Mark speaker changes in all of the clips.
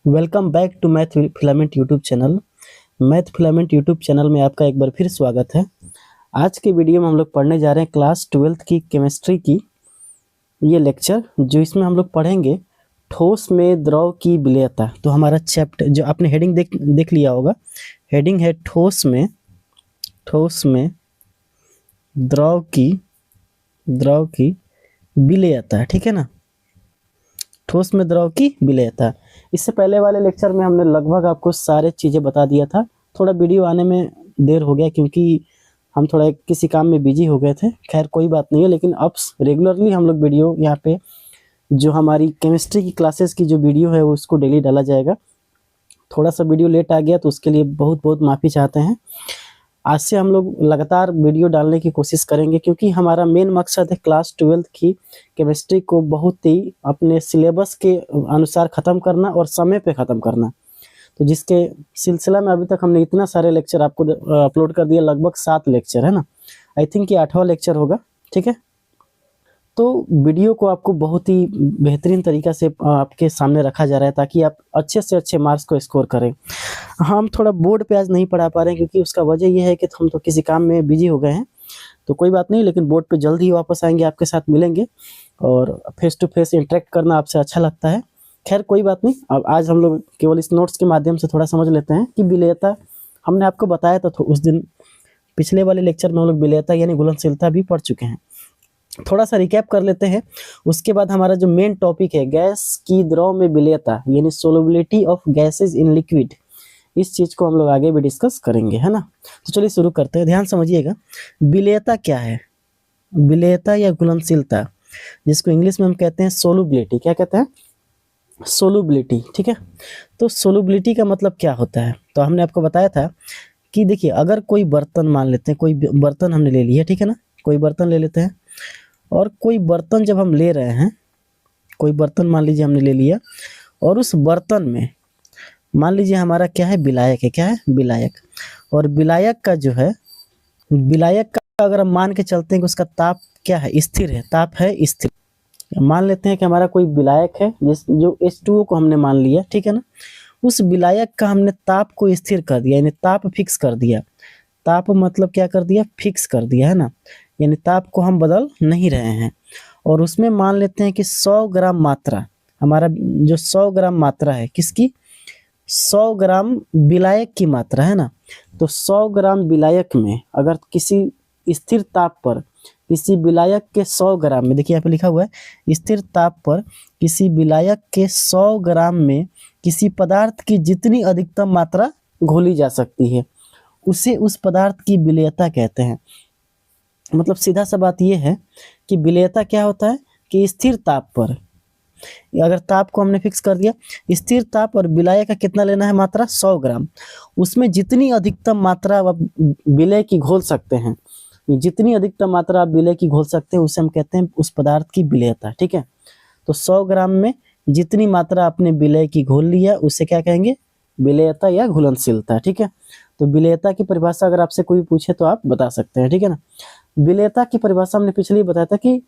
Speaker 1: Welcome back to Math Filament YouTube channel. Math Filament YouTube channel में आपका एक बार फिर स्वागत है। आज के वीडियो में हम लोग पढ़ने जा रहे हैं क्लास 12th की केमिस्ट्री की ये लेक्चर, जो इसमें हम लोग पढ़ेंगे ठोस में द्रव की विलेयता। तो हमारा चैप्टर जो आपने हेडिंग देख लिया होगा, हेडिंग है ठोस में द्रव की विलेयता, ठीक है ना। ठोस में द्रव की विलेयता। इससे पहले वाले लेक्चर में हमने लगभग आपको सारे चीज़ें बता दिया था। थोड़ा वीडियो आने में देर हो गया क्योंकि हम थोड़ा किसी काम में बिजी हो गए थे। खैर कोई बात नहीं है, लेकिन अब रेगुलरली हम लोग वीडियो यहाँ पे जो हमारी केमिस्ट्री की क्लासेस की जो वीडियो है उसको डेली डाला जाएगा। थोड़ा सा वीडियो लेट आ गया तो उसके लिए बहुत बहुत माफ़ी चाहते हैं। आज से हम लोग लगातार वीडियो डालने की कोशिश करेंगे क्योंकि हमारा मेन मकसद है क्लास 12th की केमिस्ट्री को बहुत ही अपने सिलेबस के अनुसार ख़त्म करना और समय पे ख़त्म करना। तो जिसके सिलसिला में अभी तक हमने इतना सारे लेक्चर आपको अपलोड कर दिया, लगभग 7 लेक्चर है ना। आई थिंक ये 8वां लेक्चर होगा, ठीक है। तो वीडियो को आपको बहुत ही बेहतरीन तरीक़ा से आपके सामने रखा जा रहा है ताकि आप अच्छे से अच्छे मार्क्स को स्कोर करें। हम थोड़ा बोर्ड पे आज नहीं पढ़ा पा रहे हैं क्योंकि उसका वजह यह है कि हम तो किसी काम में बिजी हो गए हैं। तो कोई बात नहीं, लेकिन बोर्ड पे जल्द ही वापस आएंगे, आपके साथ मिलेंगे और फेस टू फेस इंटरेक्ट करना आपसे अच्छा लगता है। खैर कोई बात नहीं, अब आज हम लोग केवल इस नोट्स के माध्यम से थोड़ा समझ लेते हैं कि विलेयता हमने आपको बताया था। तो उस दिन पिछले वाले लेक्चर में हम लोग विलेयता यानी घुलनशीलता भी पढ़ चुके हैं। थोड़ा सा रिकैप कर लेते हैं। उसके बाद हमारा जो मेन टॉपिक है गैस की द्रव में विलेयता यानी solubility of gases in liquid, इस चीज़ को हम लोग आगे भी डिस्कस करेंगे, है ना। तो चलिए शुरू करते हैं। ध्यान समझिएगा, विलेयता क्या है। विलेयता या घुलनशीलता, जिसको इंग्लिश में हम कहते हैं सोलबिलिटी। क्या कहते हैं? सोलबिलिटी, ठीक है। तो सोलबिलिटी का मतलब क्या होता है? तो हमने आपको बताया था कि देखिए, अगर कोई बर्तन मान लेते हैं, कोई बर्तन हमने ले लिया, ठीक है ना। कोई बर्तन ले लेते हैं और कोई बर्तन जब हम ले रहे हैं, कोई बर्तन मान लीजिए हमने ले लिया और उस बर्तन में मान लीजिए हमारा क्या है, विलायक है। क्या है? विलायक। और विलायक का जो है, विलायक का अगर हम मान के चलते हैं कि उसका ताप क्या है, स्थिर है, ताप है स्थिर। मान लेते हैं कि हमारा कोई विलायक है जो H2O को हमने मान लिया, ठीक है ना। उस विलायक का हमने ताप को स्थिर कर दिया यानी ताप फिक्स कर दिया। ताप मतलब क्या कर दिया? फिक्स कर दिया, है ना। यानी ताप को हम बदल नहीं रहे हैं। और उसमें मान लेते हैं कि 100 ग्राम मात्रा, हमारा जो 100 ग्राम मात्रा है किसकी? 100 ग्राम विलायक की मात्रा, है ना। तो 100 ग्राम विलायक में अगर किसी स्थिर ताप पर किसी विलायक के 100 ग्राम में, देखिए यहाँ पे लिखा हुआ है, स्थिर ताप पर किसी विलायक के 100 ग्राम में किसी पदार्थ की जितनी अधिकतम मात्रा घोली जा सकती है उसे उस पदार्थ की विलेयता कहते हैं। मतलब सीधा सा बात यह है कि विलेयता क्या होता है कि स्थिर ताप पर, अगर ताप को हमने फिक्स कर दिया, स्थिर ताप और विलायक का कितना लेना है मात्रा? 100 ग्राम। उसमें जितनी अधिकतम मात्रा आप विलय की घोल सकते हैं, जितनी अधिकतम मात्रा आप विलय की घोल सकते हैं उसे हम कहते हैं उस पदार्थ की विलेयता, ठीक है। तो 100 ग्राम में जितनी मात्रा आपने विलय की घोल लिया उसे क्या कहेंगे? विलेयता या घुलनशीलता, ठीक है। तो विलेयता की परिभाषा अगर आपसे कोई पूछे तो आप बता सकते हैं, ठीक है ना। विलेयता की परिभाषा हमने पिछले ही बताया था कि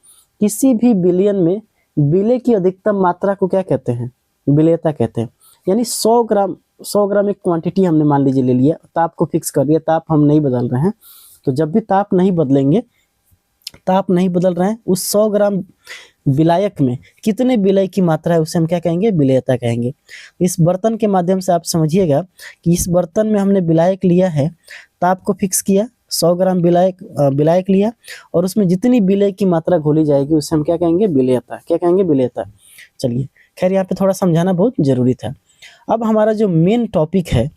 Speaker 1: किसी भी विलयन में विलय की अधिकतम मात्रा को क्या कहते हैं? विलेयता कहते हैं। यानी 100 ग्राम एक क्वांटिटी हमने मान लीजिए ले लिया, ताप को फिक्स कर दिया, ताप हम नहीं बदल रहे हैं। तो जब भी ताप नहीं बदल रहे हैं, उस 100 ग्राम विलायक में कितने विलय की मात्रा है उसे हम क्या कहेंगे? विलेयता कहेंगे। इस बर्तन के माध्यम से आप समझिएगा कि इस बर्तन में हमने विलायक लिया है, ताप को फिक्स किया, 100 ग्राम विलायक लिया और उसमें जितनी विलय की मात्रा घोली जाएगी उसे हम क्या कहेंगे? विलेयता। क्या कहेंगे? विलेयता। चलिए, खैर यहाँ पे थोड़ा समझाना बहुत जरूरी था। अब हमारा जो मेन टॉपिक है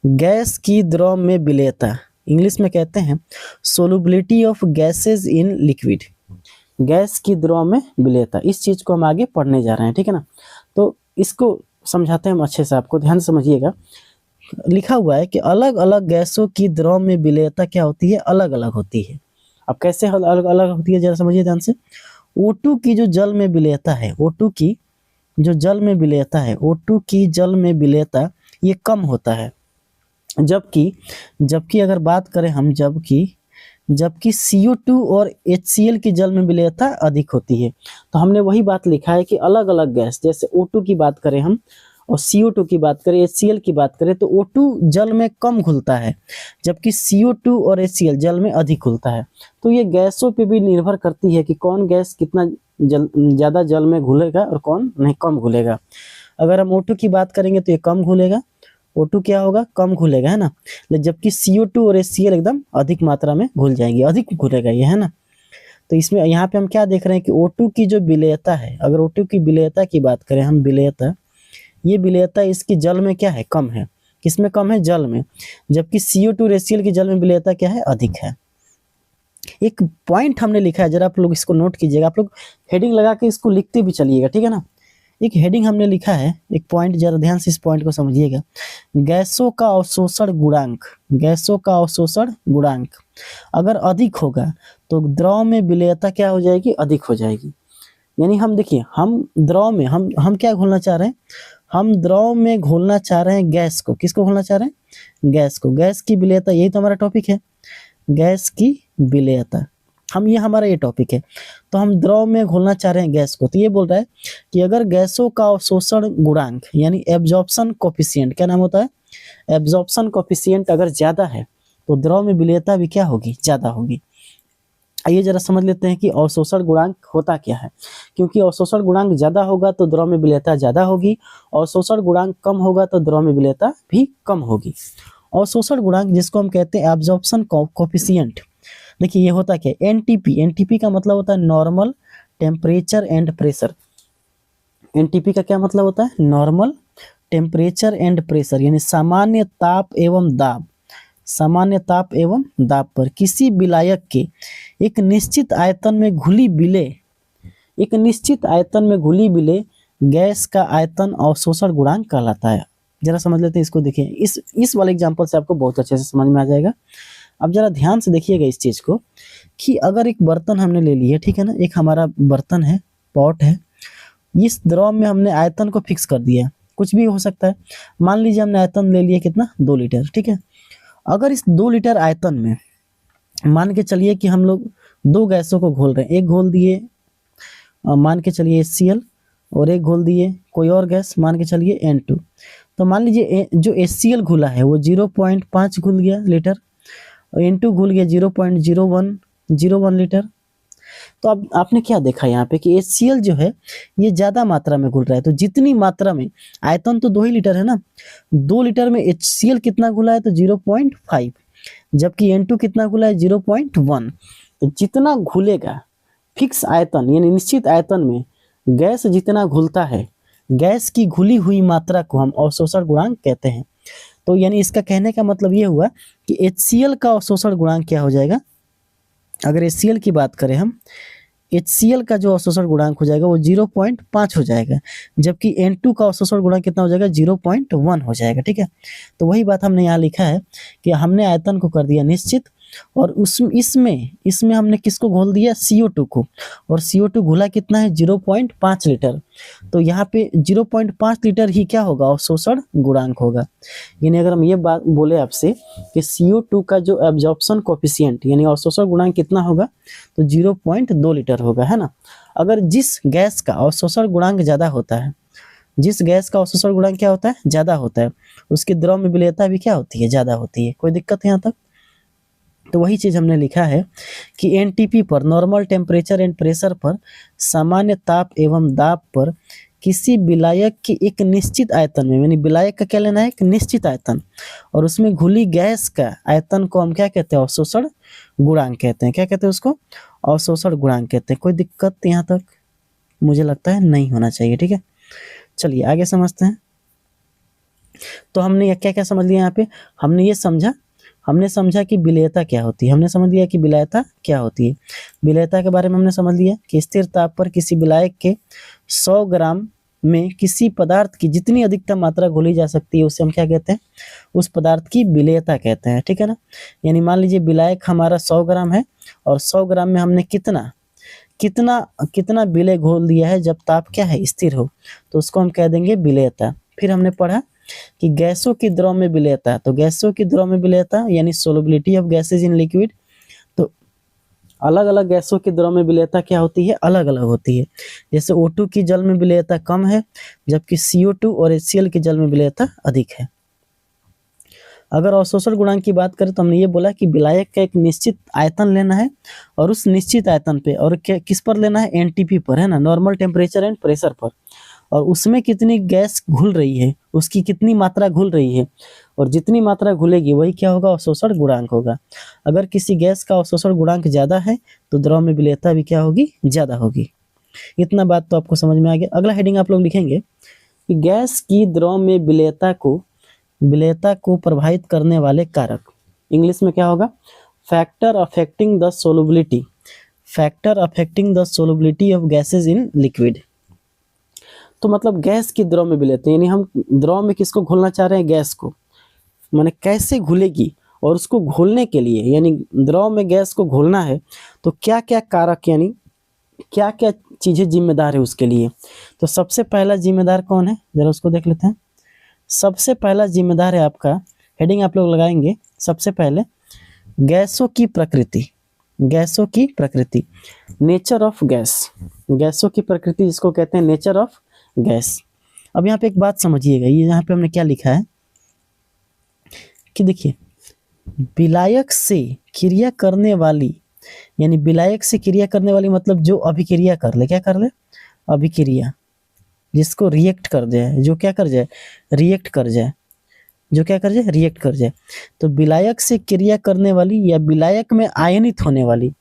Speaker 1: गैस की द्रव में विलेयता, इंग्लिश में कहते हैं solubility of gases in liquid. Gas की द्रव में विलेयता, इस चीज़ को हम आगे पढ़ने जा रहे हैं, ठीक है ना। तो इसको समझाते हैं हम अच्छे से, आपको ध्यान समझिएगा। लिखा हुआ है कि अलग अलग गैसों की द्रव में विलेयता क्या होती है? अलग अलग होती है। अब कैसे अलग अलग होती है जरा समझिए ध्यान से। O2 की जो जल में विलेयता है, O2 की जो जल में विलेयता है, O2 की जल में विलेयता ये कम होता है। जबकि अगर बात करें हम, जबकि CO2 और HCl की जल में विलेयता अधिक होती है। तो हमने वही बात लिखा है कि अलग अलग गैस, जैसे O2 की बात करें हम और CO2 की बात करें, HCl की बात करें, तो O2 जल में कम घुलता है, जबकि CO2 और HCl जल में अधिक घुलता है। तो ये गैसों पे भी निर्भर करती है कि कौन गैस कितना ज़्यादा जल में घुलेगा और कौन नहीं, कम घुलेगा। अगर हम O2 की बात करेंगे तो ये कम घुलेगा, O2 क्या होगा, कम घुलेगा, है ना, जबकि CO2 और HCl एकदम अधिक मात्रा में घुल जाएंगे, अधिक घुलेगा ये, है ना। तो इसमें यहाँ पे हम क्या देख रहे हैं कि O2 की जो विलेयता है, अगर O2 की विलेयता की बात करें हम, विलेयता, ये विलेयता इसकी जल में क्या है, कम है। किसमें कम है, जल में, जबकि CO2 और HCl की जल में विलेयता क्या है, अधिक है। एक पॉइंट हमने लिखा है, जरा आप लोग इसको नोट कीजिएगा, आप लोग हेडिंग लगा के इसको लिखते भी चलिएगा, ठीक है ना। एक हेडिंग हमने लिखा है, एक पॉइंट, जरा ध्यान से इस पॉइंट को समझिएगा। गैसों का अवशोषण गुणांक, गैसों का अवशोषण गुणांक अगर अधिक होगा तो द्रव में विलेयता क्या हो जाएगी, अधिक हो जाएगी। यानी हम देखिए, हम द्रव में हम क्या घोलना चाह रहे हैं, हम द्रव में घोलना चाह रहे हैं गैस को। किसको घोलना चाह रहे हैं, गैस को। गैस की विलेयता, यही तो हमारा टॉपिक है, गैस की विलेयता। ये हमारा ये टॉपिक है। तो हम द्रव में घोलना चाह रहे हैं गैस को, तो ये बोल रहा है कि अगर गैसों का अवशोषण गुणांक यानी एब्जॉर्प्शन कोफिशिएंट, क्या नाम होता है, एब्जॉर्प्शन कोफिशिएंट अगर ज़्यादा है तो द्रव में विलेयता भी क्या होगी, ज़्यादा होगी। आइए जरा समझ लेते हैं कि अवशोषण गुणांक होता क्या है। क्योंकि अवशोषण गुणांक ज़्यादा होगा तो द्रव में विलेयता ज़्यादा होगी, अवशोषण गुणांक कम होगा तो द्रव में विलेयता भी कम होगी। अवशोषण गुणांक जिसको हम कहते हैं एब्जॉर्प्शन कोफिशिएंट, देखिए ये होता क्या है, एनटीपी। एनटीपी का मतलब होता है normal temperature and pressure. NTP का क्या मतलब होता है, नॉर्मल टेम्परेचर एंड प्रेशर, यानी सामान्य ताप एवं दाब, सामान्य ताप एवं दाब पर किसी विलायक के एक निश्चित आयतन में घुली विलेय, एक निश्चित आयतन में घुली विलेय गैस का आयतन अवशोषण गुणांक कहलाता है। जरा समझ लेते हैं इसको। देखिए इस वाले एग्जांपल से आपको बहुत अच्छे से समझ में आ जाएगा। अब जरा ध्यान से देखिएगा इस चीज़ को कि अगर एक बर्तन हमने ले लिया, ठीक है ना, एक हमारा बर्तन है, पॉट है, इस द्रव में हमने आयतन को फिक्स कर दिया, कुछ भी हो सकता है। मान लीजिए हमने आयतन ले लिया कितना, 2 लीटर, ठीक है। अगर इस 2 लीटर आयतन में मान के चलिए कि हम लोग 2 गैसों को घोल रहे हैं, एक घोल दिए मान के चलिए HCl और एक घोल दिए कोई और गैस, मान के चलिए N2। तो मान लीजिए जो HCl घुला है वो 0.5 घुल गया लीटर और N2 घुल गया 0.01 लीटर। तो अब आपने क्या देखा यहाँ पे कि HCl जो है ये ज़्यादा मात्रा में घुल रहा है। तो जितनी मात्रा में, आयतन तो 2 ही लीटर है ना, 2 लीटर में HCl कितना घुला है, तो 0.5, जबकि N2 कितना घुला है, 0.1। तो जितना घुलेगा फिक्स आयतन यानी निश्चित आयतन में गैस जितना घुलता है, गैस की घुली हुई मात्रा को हम अवशोषण गुणांक कहते हैं। तो यानी इसका कहने का मतलब ये हुआ कि HCl का अवशोषण गुणांक क्या हो जाएगा, अगर HCl की बात करें हम, HCl का जो अवशोषण गुणांक हो जाएगा वो 0.5 हो जाएगा, जबकि N2 का अवशोषण गुणांक कितना हो जाएगा, 0.1 हो जाएगा, ठीक है। तो वही बात हमने यहाँ लिखा है कि हमने आयतन को कर दिया निश्चित और इसमें हमने किसको घोल दिया, CO2 को, और CO2 घुला कितना है, 0.5 लीटर। तो यहाँ पे 0.5 लीटर ही क्या होगा, अवशोषण गुणांक होगा। यानी अगर हम ये बात बोले आपसे कि CO2 का जो एब्जॉर्प्शन कोफिशिएंट यानी अवशोषण गुणांक कितना होगा, तो 0.2 लीटर होगा, है ना। अगर जिस गैस का अवशोषण गुणांक ज़्यादा होता है, जिस गैस का अवशोषण गुणांक क्या होता है, ज़्यादा होता है, उसकी द्रव में विलेयता भी क्या होती है, ज़्यादा होती है। कोई दिक्कत है यहाँ तक? तो वही चीज़ हमने लिखा है कि एनटीपी पर, नॉर्मल टेम्परेचर एंड प्रेशर पर, सामान्य ताप एवं दाब पर किसी विलायक की एक निश्चित आयतन में, यानी विलायक का क्या लेना है, एक निश्चित आयतन, और उसमें घुली गैस का आयतन को हम क्या कहते हैं, अवशोषण गुणांक कहते हैं। क्या कहते हैं उसको, अवशोषण गुणांक कहते हैं। कोई दिक्कत यहाँ तक मुझे लगता है नहीं होना चाहिए, ठीक है। चलिए आगे समझते हैं। तो हमने क्या क्या समझ लिया यहाँ पे, हमने समझा कि विलेयता क्या होती है, हमने समझ लिया कि विलेयता क्या होती है। विलेयता के बारे में हमने समझ लिया कि स्थिर ताप पर किसी विलायक के 100 ग्राम में किसी पदार्थ की जितनी अधिकतम मात्रा घोली जा सकती है उसे हम क्या कहते हैं, उस पदार्थ की विलेयता कहते हैं, ठीक है ना। यानी मान लीजिए विलायक हमारा 100 ग्राम है और 100 ग्राम में हमने कितना विलेय घोल दिया है जब ताप क्या है, स्थिर हो, तो उसको हम कह देंगे विलेयता। फिर हमने पढ़ा कि गैसों की द्रव में विलेयता, तो गैसों की द्रव में विलेयता यानी solubility of gases in liquid. तो अलग अलग गैसों की द्रव में विलेयता क्या होती है, अलग अलग होती है। जैसे O2 की जल में विलेयता कम है, जबकि CO2 और HCl की जल में विलेयता अधिक है। अगर अवशोषण गुणांक की बात करें तो हमने ये बोला कि विलायक का एक निश्चित आयतन लेना है और उस निश्चित आयतन पे और किस पर लेना है, एनटीपी पर, है ना, नॉर्मल टेम्परेचर एंड प्रेशर पर, और उसमें कितनी गैस घुल रही है, उसकी कितनी मात्रा घुल रही है, और जितनी मात्रा घुलेगी वही क्या होगा, अवशोषण गुणांक होगा। अगर किसी गैस का अवशोषण गुणांक ज़्यादा है तो द्रव में विलेयता भी क्या होगी, ज़्यादा होगी। इतना बात तो आपको समझ में आ गया। अगला हेडिंग आप लोग लिखेंगे कि गैस की द्रव में विलेयता को प्रभावित करने वाले कारक, इंग्लिश में क्या होगा, factor affecting the solubility, factor affecting the solubility of gases in liquid. तो मतलब गैस की द्रव में विलेयता, यानी हम द्रव में किसको घोलना चाह रहे हैं, गैस को, माने कैसे घुलेगी, और उसको घोलने के लिए यानी द्रव में गैस को घोलना है तो क्या क्या कारक यानी क्या क्या चीज़ें जिम्मेदार है उसके लिए। तो सबसे पहला जिम्मेदार कौन है, जरा उसको देख लेते हैं। सबसे पहला जिम्मेदार है आपका, हेडिंग आप लोग लगाएंगे, सबसे पहले गैसों की प्रकृति, गैसों की प्रकृति, नेचर ऑफ गैस, गैसों की प्रकृति जिसको कहते हैं नेचर ऑफ गैस। अब यहाँ पे एक बात समझिएगा, ये यहाँ पे हमने क्या लिखा है कि देखिए, विलायक से क्रिया करने वाली, यानी विलायक से क्रिया करने वाली मतलब जो अभिक्रिया कर ले, क्या कर ले, अभिक्रिया, जिसको रिएक्ट कर जाए, जो क्या कर जाए, रिएक्ट कर जाए, जो क्या कर जाए, रिएक्ट कर जाए। तो विलायक से क्रिया करने वाली या विलायक में आयनित होने वाली,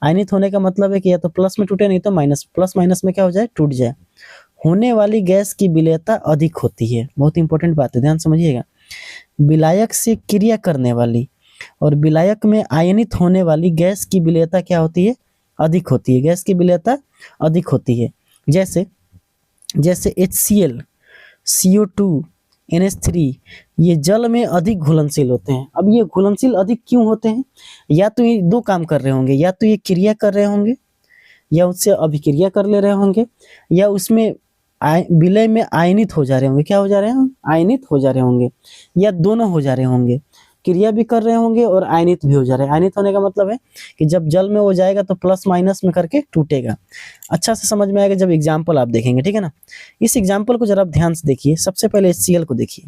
Speaker 1: आयनित होने का मतलब है कि या तो प्लस में टूटे नहीं तो माइनस, प्लस माइनस में क्या हो जाए, टूट जाए, होने वाली गैस की विलेयता अधिक होती है। बहुत इंपॉर्टेंट बात है, ध्यान समझिएगा। विलायक से क्रिया करने वाली और विलायक में आयनित होने वाली गैस की विलेयता क्या होती है, अधिक होती है, गैस की विलेयता अधिक होती है। जैसे HCl, CO2, NH3 ये जल में अधिक घुलनशील होते हैं। अब ये घुलनशील अधिक क्यों होते हैं, या तो ये दो काम कर रहे होंगे, या तो ये क्रिया कर रहे होंगे या उससे अभिक्रिया कर ले रहे होंगे, या उसमें विलय में आयनित हो जा रहे होंगे, क्या हो जा रहे हैं, आयनित हो जा रहे होंगे, या दोनों हो जा रहे होंगे, क्रिया भी कर रहे होंगे और आयनित भी हो जा रहे हैं। आयनित होने का मतलब है कि जब जल में वो जाएगा तो प्लस माइनस में करके टूटेगा। अच्छा से समझ में आएगा जब एग्जाम्पल आप देखेंगे, ठीक है ना। इस एग्जाम्पल को जरा आप ध्यान से देखिए। सबसे पहले HCl को देखिए,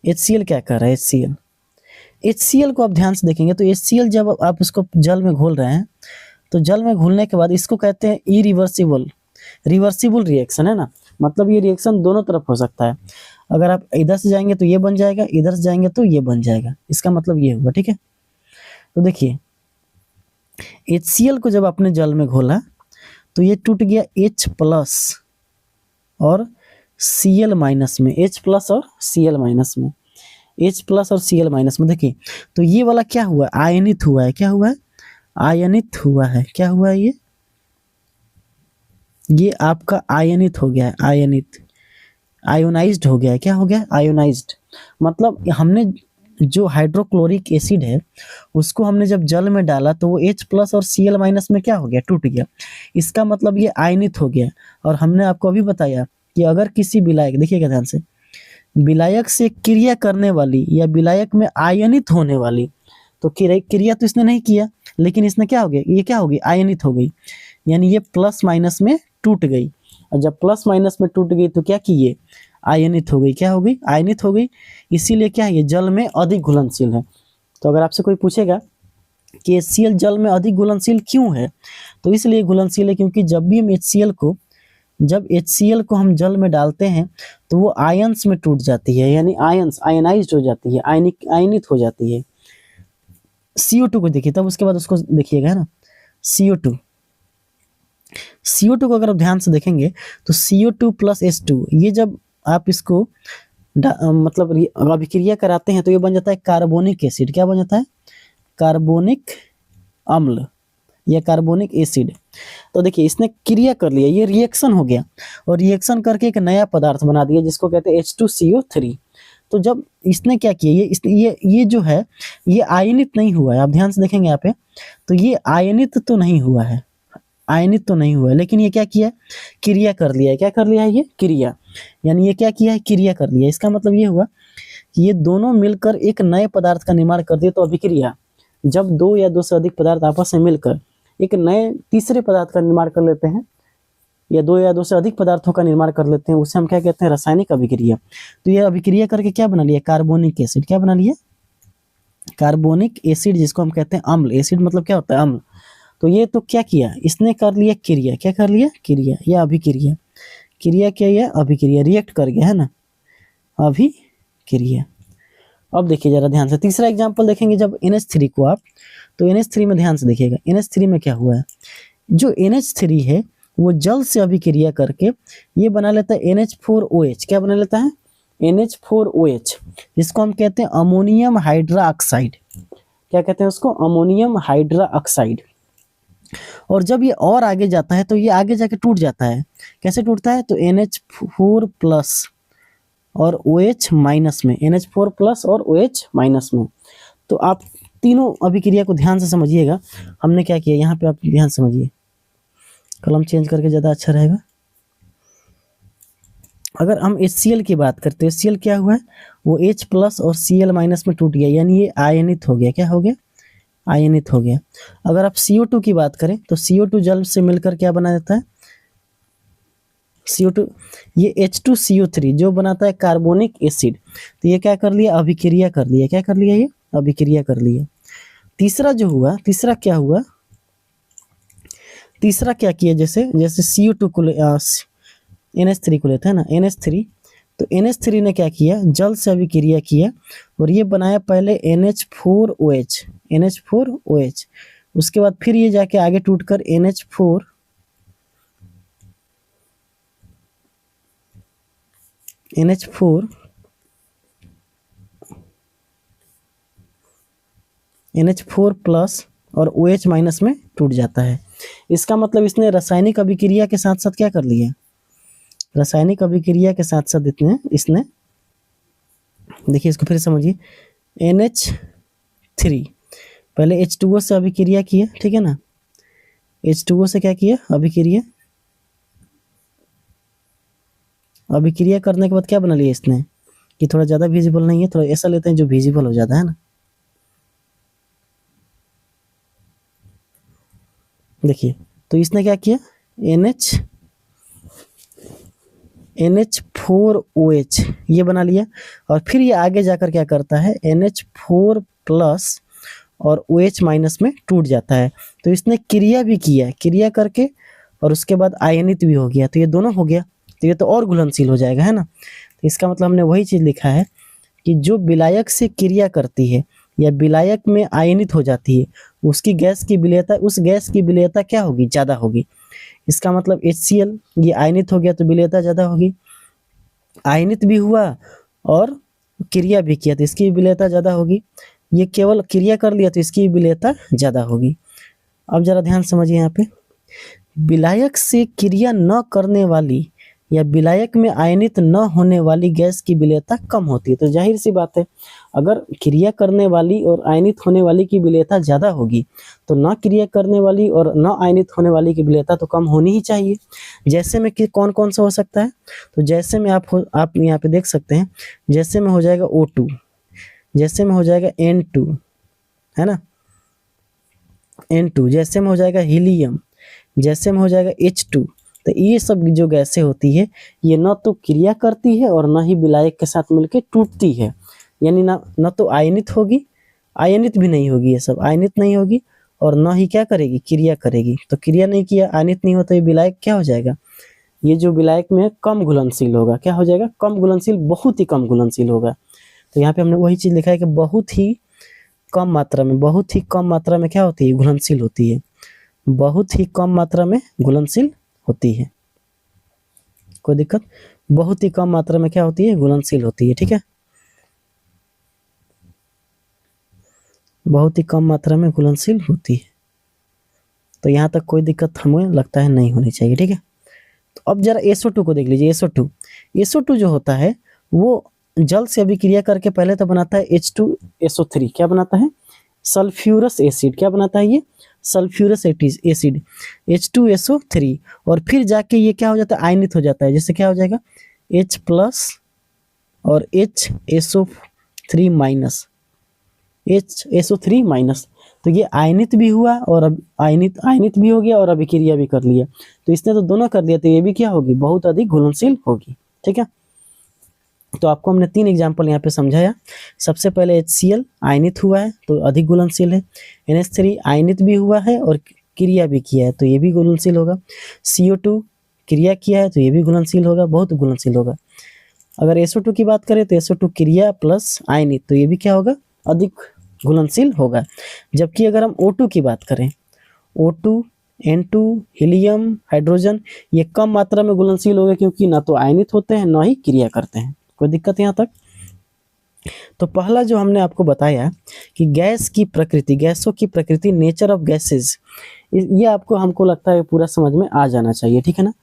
Speaker 1: HCl क्या कर रहा है, HCl को आप ध्यान से देखेंगे तो HCl जब आप उसको जल में घोल रहे हैं तो जल में घुलने के बाद इसको कहते हैं इरिवर्सिबल, रिवर्सिबल रिएक्शन, है ना। मतलब ये रिएक्शन दोनों तरफ हो सकता है, अगर आप इधर से जाएंगे तो ये बन जाएगा, इधर से जाएंगे तो ये बन जाएगा, इसका मतलब ये हुआ, ठीक है। तो देखिए HCl को जब आपने जल में घोला तो ये टूट गया H प्लस और Cl माइनस में, H प्लस और Cl माइनस में, H प्लस और Cl माइनस में। देखिए तो ये वाला क्या हुआ, आयनित हुआ है, क्या हुआ है, आयनित हुआ है, क्या हुआ है, ये आपका आयनित हो गया है, आयनित, आयोनाइज्ड हो गया है, क्या हो गया, आयोनाइज्ड। मतलब हमने जो हाइड्रोक्लोरिक एसिड है उसको हमने जब जल में डाला तो वो H प्लस और Cl माइनस में क्या हो गया, टूट गया, इसका मतलब ये आयनित हो गया। और हमने आपको अभी बताया कि अगर किसी विलायक, देखिएगा ध्यान से, विलायक से क्रिया करने वाली या विलायक में आयनित होने वाली, तो क्रिया तो इसने नहीं किया लेकिन इसने क्या हो गया, ये क्या हो गई, आयनित हो गई, यानी ये प्लस माइनस में टूट गई। और जब प्लस माइनस में टूट गई तो क्या की, ये आयनित हो गई, क्या हो गई, आयनित हो गई। इसीलिए क्या है, ये जल में अधिक घुलनशील है। तो अगर आपसे कोई पूछेगा कि HCl जल में अधिक घुलनशील क्यों है, तो इसलिए घुलनशील है क्योंकि जब भी हम HCl को हम जल में डालते हैं तो वो आयंस में टूट जाती है, यानी आयनाइज्ड हो जाती है, आयनित हो जाती है। CO2 को देखिए, तब उसके बाद उसको देखिएगा, है ना, CO2 को अगर आप ध्यान से देखेंगे तो CO2 प्लस H2, ये जब आप इसको मतलब अभिक्रिया कराते हैं तो ये बन जाता है कार्बोनिक एसिड, क्या बन जाता है, कार्बोनिक अम्ल या कार्बोनिक एसिड। तो देखिए इसने क्रिया कर लिया, ये रिएक्शन हो गया और रिएक्शन करके एक नया पदार्थ बना दिया जिसको कहते हैं H2CO3। तो जब इसने क्या किया, ये जो है ये आयनित नहीं हुआ है, आप ध्यान से देखेंगे यहाँ पे, तो ये आयनित तो नहीं हुआ है, आयनित तो नहीं हुआ है, लेकिन ये क्या किया, क्रिया कर लिया है, क्या कर लिया है, ये क्रिया, यानी ये क्या किया है, क्रिया कर लिया। इसका मतलब ये हुआ कि ये दोनों मिलकर एक नए पदार्थ का निर्माण कर दिए, तो अभिक्रिया, जब दो या दो से अधिक पदार्थ आपस में मिलकर एक नए तीसरे पदार्थ का निर्माण कर लेते हैं, या दो से अधिक पदार्थों का निर्माण कर लेते हैं, उसे हम क्या कहते हैं, रासायनिक अभिक्रिया। तो ये अभिक्रिया करके क्या बना लिया, कार्बोनिक एसिड। क्या बना लिया, कार्बोनिक एसिड, जिसको हम कहते हैं अम्ल। एसिड मतलब क्या होता है, अम्ल। तो ये तो क्या किया, इसने कर लिया क्रिया। क्या कर लिया, क्रिया या अभिक्रिया। क्रिया क्या, या अभिक्रिया, रिएक्ट कर गया है ना, अभिक्रिया। अब देखिए जरा ध्यान से, तीसरा एग्जांपल देखेंगे जब NH3 को आप, तो NH3 में ध्यान से देखिएगा, NH3 में क्या हुआ है, जो NH3 है वो जल से अभिक्रिया करके ये बना लेता है NH4OH। क्या बना लेता है, NH4OH, जिसको हम कहते हैं अमोनियम हाइड्रा ऑक्साइड। क्या कहते हैं उसको, अमोनियम हाइड्रा ऑक्साइड। और जब ये और आगे जाता है तो ये आगे जाके टूट जाता है। कैसे टूटता है, तो NH4 प्लस और OH माइनस में, NH4 प्लस और OH माइनस में। तो आप तीनों अभिक्रिया को ध्यान से समझिएगा। हमने क्या किया यहाँ पे, आप ध्यान से समझिए, कलम चेंज करके ज़्यादा अच्छा रहेगा। अगर हम HCl की बात करते हैं, HCl क्या हुआ है, वो H प्लस और Cl माइनस में टूट गया, यानी ये आयनित हो गया। क्या हो गया, आयनित हो गया। अगर आप CO2 की बात करें तो CO2 जल से मिलकर क्या बना देता है, CO2, ये H2CO3 जो बनाता है कार्बोनिक एसिड। तो ये क्या कर लिया, अभिक्रिया कर लिया। क्या कर लिया, ये अभिक्रिया कर लिया। तीसरा जो हुआ, तीसरा क्या हुआ, तीसरा क्या किया, जैसे CO2 को NH3 को लेते हैं ना, NH3, तो NH3 ने क्या किया, जल से अभिक्रिया किया और ये बनाया पहले NH4OH, NH4OH। उसके बाद फिर ये जाके आगे टूटकर NH4 प्लस और OH माइनस में टूट जाता है। इसका मतलब इसने रासायनिक अभिक्रिया के साथ साथ क्या कर लिया, रासायनिक अभिक्रिया के साथ साथ इसने देखिए, इसको फिर समझिए, NH3 पहले H2O से अभिक्रिया किया, ठीक है ना, H2O से क्या किया, अभिक्रिया। अभिक्रिया करने के बाद क्या बना लिया इसने, कि थोड़ा ज़्यादा विजिबल नहीं है, थोड़ा ऐसा लेते हैं जो विजिबल हो जाता है ना। देखिए, तो इसने क्या किया, NH4OH ये बना लिया और फिर ये आगे जाकर क्या करता है, NH4 प्लस और OH माइनस में टूट जाता है। तो इसने क्रिया भी किया, क्रिया करके और उसके बाद आयनित भी हो गया। तो ये दोनों हो गया, तो ये तो और घुलनशील हो जाएगा, है ना। तो इसका मतलब हमने वही चीज़ लिखा है कि जो विलायक से क्रिया करती है या विलायक में आयनित हो जाती है, उसकी गैस की विलेयता, उस गैस की विलेयता क्या होगी, ज़्यादा होगी। इसका मतलब HCl ये आयनित हो गया तो विलेयता ज़्यादा होगी, आयनित भी हुआ और क्रिया भी किया तो इसकी विलेयता ज़्यादा होगी। ये केवल क्रिया कर लिया तो इसकी विलेयता ज़्यादा होगी। अब ज़रा ध्यान समझिए यहाँ पे, विलायक से क्रिया न करने वाली या विलायक में आयनित न होने वाली गैस की विलेयता कम होती है। तो जाहिर सी बात है, अगर क्रिया करने वाली और आयनित होने वाली की विलेयता ज़्यादा होगी तो न क्रिया करने वाली और न आयनित होने वाली की विलेयता तो कम होनी ही चाहिए। जैसे में कि कौन कौन सा हो सकता है, तो जैसे में आप यहाँ पे देख सकते हैं, जैसे में हो जाएगा O2, जैसे में हो जाएगा N2, है ना, N2, जैसे में हो जाएगा हीलियम, जैसे में हो जाएगा H2। तो ये सब जो गैसें होती है ये न तो क्रिया करती है और न ही विलायक के साथ मिलकर टूटती है, यानी न तो आयनित होगी, आयनित भी नहीं होगी, ये सब आयनित नहीं होगी और न ही क्या करेगी, क्रिया करेगी। तो क्रिया नहीं किया, आयनित नहीं होता, ये विलायक क्या हो जाएगा, ये जो विलायक में कम घुलनशील होगा। क्या हो जाएगा, कम घुलनशील, बहुत ही कम घुलनशील होगा। तो यहाँ पे हमने वही चीज़ लिखा है कि बहुत ही कम मात्रा में, बहुत ही कम मात्रा में क्या होती है, घुलनशील होती है, बहुत ही कम मात्रा में घुलनशील होती है। कोई दिक्कत, बहुत ही कम मात्रा में क्या होती है, घुलनशील होती है, ठीक है, बहुत ही कम मात्रा में घुलनशील होती है। तो यहाँ तक कोई दिक्कत हमें लगता है नहीं होनी चाहिए, ठीक है। तो अब जरा SO2 को देख लीजिए। SO2 जो होता है वो जल से अभिक्रिया करके पहले तो बनाता है H2SO3। क्या बनाता है, सल्फ्यूरस एसिड। क्या बनाता है ये, सल्फ्यूरस एसिड H2SO3। और फिर जाके ये क्या हो जाता है, आयनित हो जाता है। जैसे क्या हो जाएगा, H प्लस और HSO3 माइनस, HSO3 माइनस। तो ये आयनित भी हुआ और अब आयनित भी हो गया और अभिक्रिया भी कर लिया। तो इसने तो दोनों कर दिया, तो ये भी क्या होगी, बहुत अधिक घुलनशील होगी। ठीक है, तो आपको हमने 3 एग्जाम्पल यहाँ पे समझाया। सबसे पहले HCl आयनित हुआ है तो अधिक घुलनशील है, NH3 आयनित भी हुआ है और क्रिया भी किया है तो ये भी घुलनशील होगा, CO2 क्रिया किया है तो ये भी घुलनशील होगा, बहुत घुलनशील होगा। अगर SO2 की बात करें तो SO2 क्रिया प्लस आयनित तो ये भी क्या होगा, अधिक घुलनशील होगा। जबकि अगर हम O2 की बात करें, O2, N2, हीलियम, हाइड्रोजन, ये कम मात्रा में घुलनशील होगा क्योंकि ना तो आयनित होते हैं ना ही क्रिया करते हैं। कोई दिक्कत यहाँ तक? तो पहला जो हमने आपको बताया कि गैस की प्रकृति, गैसों की प्रकृति, नेचर ऑफ गैसेस, ये आपको हमको लगता है पूरा समझ में आ जाना चाहिए। ठीक है ना,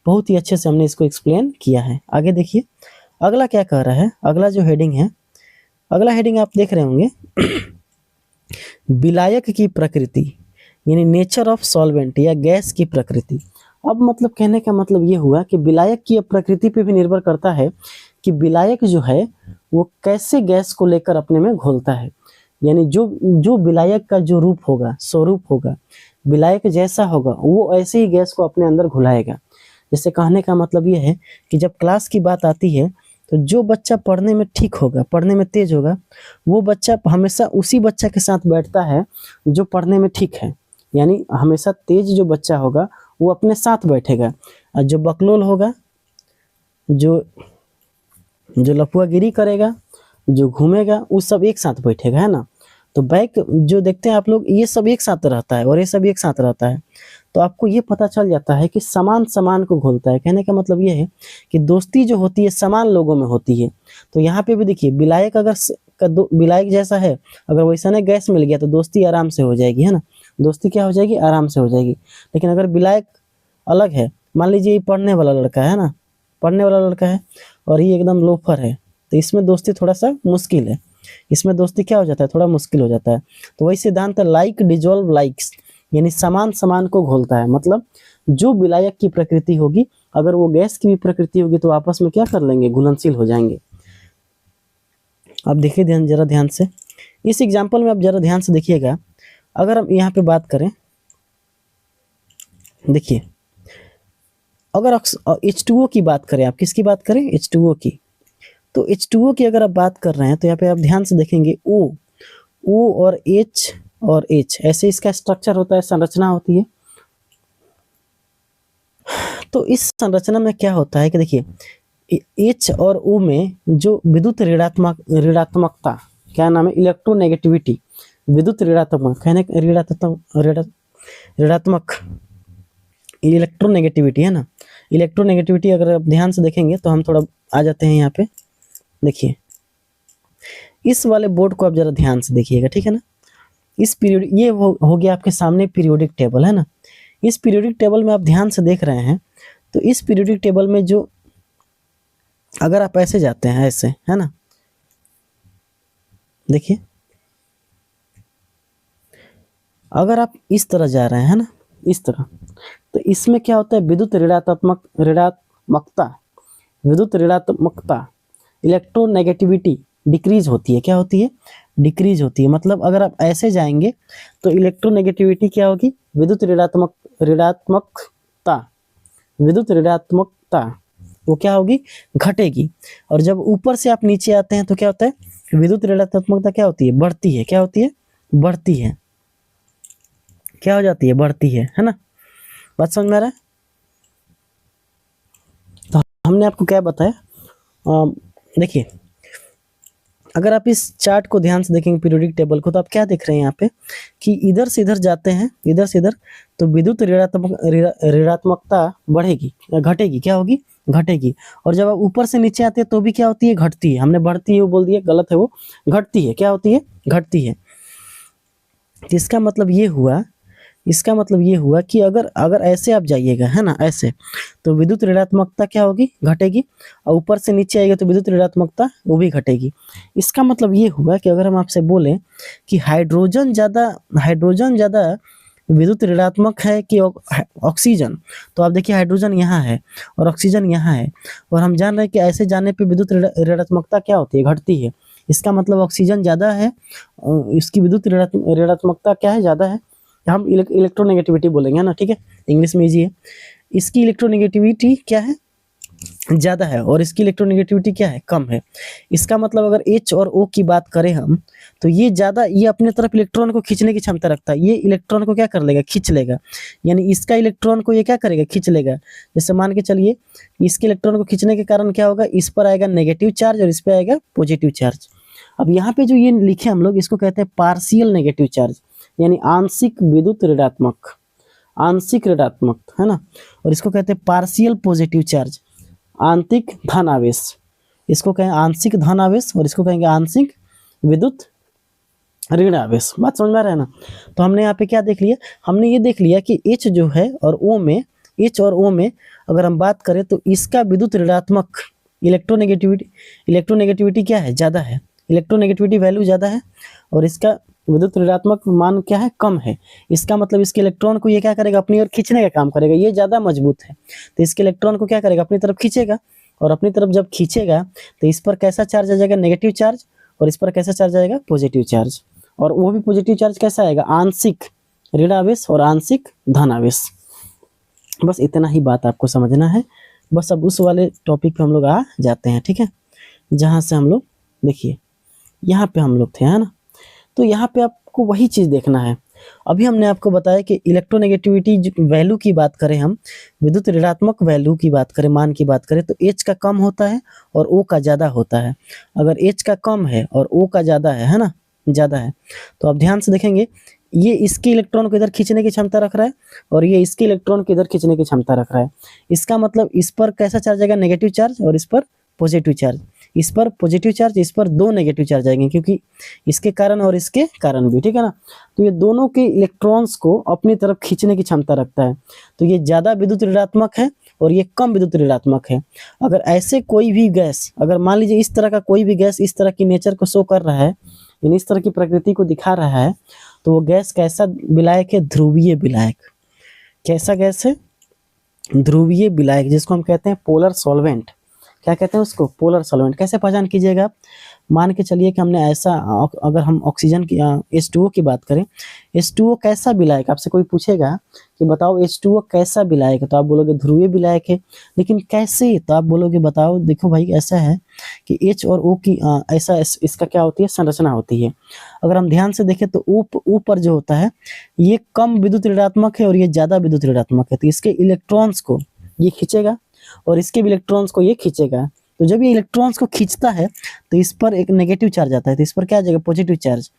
Speaker 1: बहुत ही अच्छे से हमने इसको एक्सप्लेन किया है। आगे देखिए अगला क्या कह रहा है, अगला जो हेडिंग है, अगला हेडिंग आप देख रहे होंगे विलायक की प्रकृति, यानी नेचर ऑफ सॉल्वेंट या गैस की प्रकृति। अब मतलब कहने का मतलब ये हुआ कि विलायक की प्रकृति पे भी निर्भर करता है कि विलायक जो है वो कैसे गैस को लेकर अपने में घोलता है। यानी जो विलायक का जो रूप होगा, स्वरूप होगा, विलायक जैसा होगा वो ऐसे ही गैस को अपने अंदर घुलाएगा। जैसे कहने का मतलब ये है कि जब क्लास की बात आती है तो जो बच्चा पढ़ने में ठीक होगा, पढ़ने में तेज होगा, वो बच्चा हमेशा उसी बच्चा के साथ बैठता है जो पढ़ने में ठीक है। यानी हमेशा तेज जो बच्चा होगा वो अपने साथ बैठेगा, और जो बकलोल होगा, जो लफुआगिरी करेगा, जो घूमेगा, वो सब एक साथ बैठेगा, है ना। तो बैक जो देखते हैं आप लोग, ये सब एक साथ रहता है और ये सब एक साथ रहता है। तो आपको ये पता चल जाता है कि समान समान को घोलता है। कहने का मतलब ये है कि दोस्ती जो होती है समान लोगों में होती है। तो यहाँ पे भी देखिए विलायक अगर विलायक जैसा है, अगर वैसा ने गैस मिल गया तो दोस्ती आराम से हो जाएगी, है ना। दोस्ती क्या हो जाएगी, आराम से हो जाएगी। लेकिन अगर विलायक अलग है, मान लीजिए ये पढ़ने वाला लड़का है ना, पढ़ने वाला लड़का है और ये एकदम लोफर है, तो इसमें दोस्ती थोड़ा सा मुश्किल है। इसमें दोस्ती क्या हो जाता है, थोड़ा मुश्किल हो जाता है। तो वही सिद्धांत है लाइक डिजोल्व लाइक्स, यानी समान समान को घोलता है। मतलब जो विलायक की प्रकृति होगी, अगर वो गैस की भी प्रकृति होगी तो आपस में क्या कर लेंगे, घुलनशील हो जाएंगे। अब देखिए जरा ध्यान से इस एग्जाम्पल में, आप जरा ध्यान से देखिएगा। अगर हम यहाँ पे बात करें, देखिए अगर H2O की बात करें, आप किसकी बात करें, H2O की, तो H2O की अगर आप बात कर रहे हैं तो यहाँ पे आप ध्यान से देखेंगे O और H ऐसे इसका स्ट्रक्चर होता है, संरचना होती है। तो इस संरचना में क्या होता है कि देखिए H और O में जो विद्युत ऋणात्मकता, क्या नाम है, इलेक्ट्रोनेगेटिविटी, विद्युत ऋणात्मक, कहने ऋणात्मक इलेक्ट्रोनेगेटिविटी है ना। इलेक्ट्रोनेगेटिविटी अगर आप ध्यान से देखेंगे तो हम थोड़ा आ जाते हैं यहाँ पे। देखिए इस वाले बोर्ड को आप जरा ध्यान से देखिएगा, ठीक है ना। इस पीरियड ये हो गया आपके सामने पीरियोडिक टेबल, है ना। इस पीरियोडिक टेबल में आप ध्यान से देख रहे हैं तो इस पीरियोडिक टेबल में जो, अगर आप ऐसे जाते हैं, ऐसे, है ना, देखिए अगर आप इस तरह जा रहे हैं ना, इस तरह, तो इसमें क्या होता है, विद्युत ऋणात्मकता इलेक्ट्रोनेगेटिविटी डिक्रीज होती है। क्या होती है, डिक्रीज होती है। मतलब अगर आप ऐसे जाएंगे तो इलेक्ट्रोनेगेटिविटी क्या होगी, विद्युत ऋणात्मकता वो क्या होगी, घटेगी। और जब ऊपर से आप नीचे आते हैं तो क्या होता है, विद्युत ऋणात्मकता क्या होती है, बढ़ती है। क्या होती है, बढ़ती है। क्या हो जाती है, बढ़ती है ना। बात समझ में आ रहा है। तो हमने आपको क्या बताया, देखिए अगर आप इस चार्ट को ध्यान से देखेंगे, पीरियोडिक टेबल को, तो आप क्या देख रहे हैं यहाँ पे कि इधर से इधर जाते हैं, इधर से इधर, तो विद्युत ऋणात्मकता बढ़ेगी, घटेगी। क्या होगी, घटेगी। और जब आप ऊपर से नीचे आते हैं तो भी क्या होती है, घटती है। हमने बढ़ती है वो बोल दिया, गलत है, वो घटती है। क्या होती है, घटती है। तो इसका मतलब ये हुआ कि अगर ऐसे आप जाइएगा, है ना, ऐसे, तो विद्युत ऋणात्मकता क्या होगी, घटेगी। और ऊपर से नीचे आएगा तो विद्युत ऋणात्मकता वो भी घटेगी। इसका मतलब ये हुआ कि अगर हम आपसे बोलें कि हाइड्रोजन ज़्यादा विद्युत ऋणात्मक है कि ऑक्सीजन, तो आप देखिए हाइड्रोजन यहाँ है और ऑक्सीजन यहाँ है, और हम जान रहे हैं कि ऐसे जाने पे विद्युत ऋणात्मकता क्या होती है, घटती है। इसका मतलब ऑक्सीजन ज़्यादा है, इसकी विद्युत ऋणात्मकता क्या है, ज़्यादा है। हम इलेक्ट्रोनेगेटिविटी बोलेंगे ना, ठीक है, इंग्लिश में इजी है। इसकी इलेक्ट्रोनेगेटिविटी क्या है, ज़्यादा है, और इसकी इलेक्ट्रोनेगेटिविटी क्या है, कम है। इसका मतलब अगर H और O की बात करें हम, तो ये ज़्यादा, ये अपने तरफ इलेक्ट्रॉन को खींचने की क्षमता रखता है, ये इलेक्ट्रॉन को क्या कर लेगा, खींच लेगा, यानी इसका इलेक्ट्रॉन को ये क्या करेगा, खींच लेगा। जैसे मान के चलिए इसके इलेक्ट्रॉन को खींचने के कारण क्या होगा, इस पर आएगा नेगेटिव चार्ज और इस पर आएगा पॉजिटिव चार्ज। अब यहाँ पे जो ये लिखे हम लोग, इसको कहते हैं पार्शियल नेगेटिव चार्ज, यानी आंशिक विद्युत ऋणात्मक, आंशिक ऋणात्मक, है ना। और इसको कहते हैं पार्शियल पॉजिटिव चार्ज, आंशिक धन आवेश। इसको कहें आंशिक धन आवेश और इसको कहेंगे आंशिक विद्युत ऋण आवेश। बात समझ में आ रहा है ना। तो हमने यहाँ पे क्या देख लिया, हमने ये देख लिया कि H जो है और O में, H और O में अगर हम बात करें तो इसका विद्युत ऋणात्मक इलेक्ट्रोनेगेटिविटी क्या है, ज़्यादा है, इलेक्ट्रोनेगेटिविटी वैल्यू ज़्यादा है, और इसका विद्युत ऋणात्मक मान क्या है, कम है। इसका मतलब इसके इलेक्ट्रॉन को ये क्या करेगा, अपनी ओर खींचने का काम करेगा, ये ज़्यादा मजबूत है तो इसके इलेक्ट्रॉन को क्या करेगा, अपनी तरफ खींचेगा, और अपनी तरफ जब खींचेगा तो इस पर कैसा चार्ज आ जाएगा, नेगेटिव चार्ज, और इस पर कैसा चार्ज आएगा, पॉजिटिव चार्ज। और वो भी पॉजिटिव चार्ज कैसा आएगा, आंशिक ऋण आवेश और आंशिक धन आवेश। बस इतना ही बात आपको समझना है। बस अब उस वाले टॉपिक पे हम लोग आ जाते हैं, ठीक है, जहाँ से हम लोग, देखिए यहाँ पे हम लोग थे, है ना। तो यहाँ पे आपको वही चीज़ देखना है। अभी हमने आपको बताया कि इलेक्ट्रोनेगेटिविटी वैल्यू की बात करें, हम विद्युत ऋणात्मक वैल्यू की बात करें, मान की बात करें, तो H का कम होता है और O का ज़्यादा होता है। अगर H का कम है और O का ज़्यादा है ना, ज़्यादा है, तो आप ध्यान से देखेंगे ये इसके इलेक्ट्रॉन को इधर खींचने की क्षमता रख रहा है और ये इसके इलेक्ट्रॉन को इधर खींचने की क्षमता रख रहा है। इसका मतलब इस पर कैसा चार्ज आएगा, नेगेटिव चार्ज, और इस पर पॉजिटिव चार्ज। इस पर पॉजिटिव चार्ज, इस पर दो नेगेटिव चार्ज आएंगे, क्योंकि इसके कारण और इसके कारण भी, ठीक है ना। तो ये दोनों के इलेक्ट्रॉन्स को अपनी तरफ खींचने की क्षमता रखता है। तो ये ज़्यादा विद्युत ऋणात्मक है और ये कम विद्युत ऋणात्मक है। अगर ऐसे कोई भी गैस, अगर मान लीजिए इस तरह का कोई भी गैस इस तरह की नेचर को शो कर रहा है, यानी इस तरह की प्रकृति को दिखा रहा है, तो वो गैस कैसा विलायक है, ध्रुवीय विलायक। कैसा गैस है, ध्रुवीय विलायक, जिसको हम कहते हैं पोलर सॉल्वेंट। क्या कहते हैं उसको, पोलर सॉल्वेंट। कैसे पहचान कीजिएगा आप, मान के चलिए कि हमने ऐसा, अगर हम ऑक्सीजन की H2O की बात करें, H2O कैसा विलायक, आपसे कोई पूछेगा कि बताओ H2O कैसा विलायक है, तो आप बोलोगे ध्रुवीय विलायक है। लेकिन कैसे, तो आप बोलोगे बताओ, देखो भाई ऐसा है कि H और O की ऐसा इसका क्या होती है, संरचना होती है। अगर हम ध्यान से देखें तो ऊपर जो होता है ये कम विद्युत ऋणात्मक है और ये ज़्यादा विद्युत ऋणात्मक है, तो इसके इलेक्ट्रॉन्स को ये खींचेगा और इसके भी इलेक्ट्रॉन्स को ये खींचेगा। तो जब ये इलेक्ट्रॉन्स को खींचता है तो इस पर एक नेगेटिव चार्ज आता है, तो इस पर क्या आ जाएगा, पॉजिटिव चार्ज।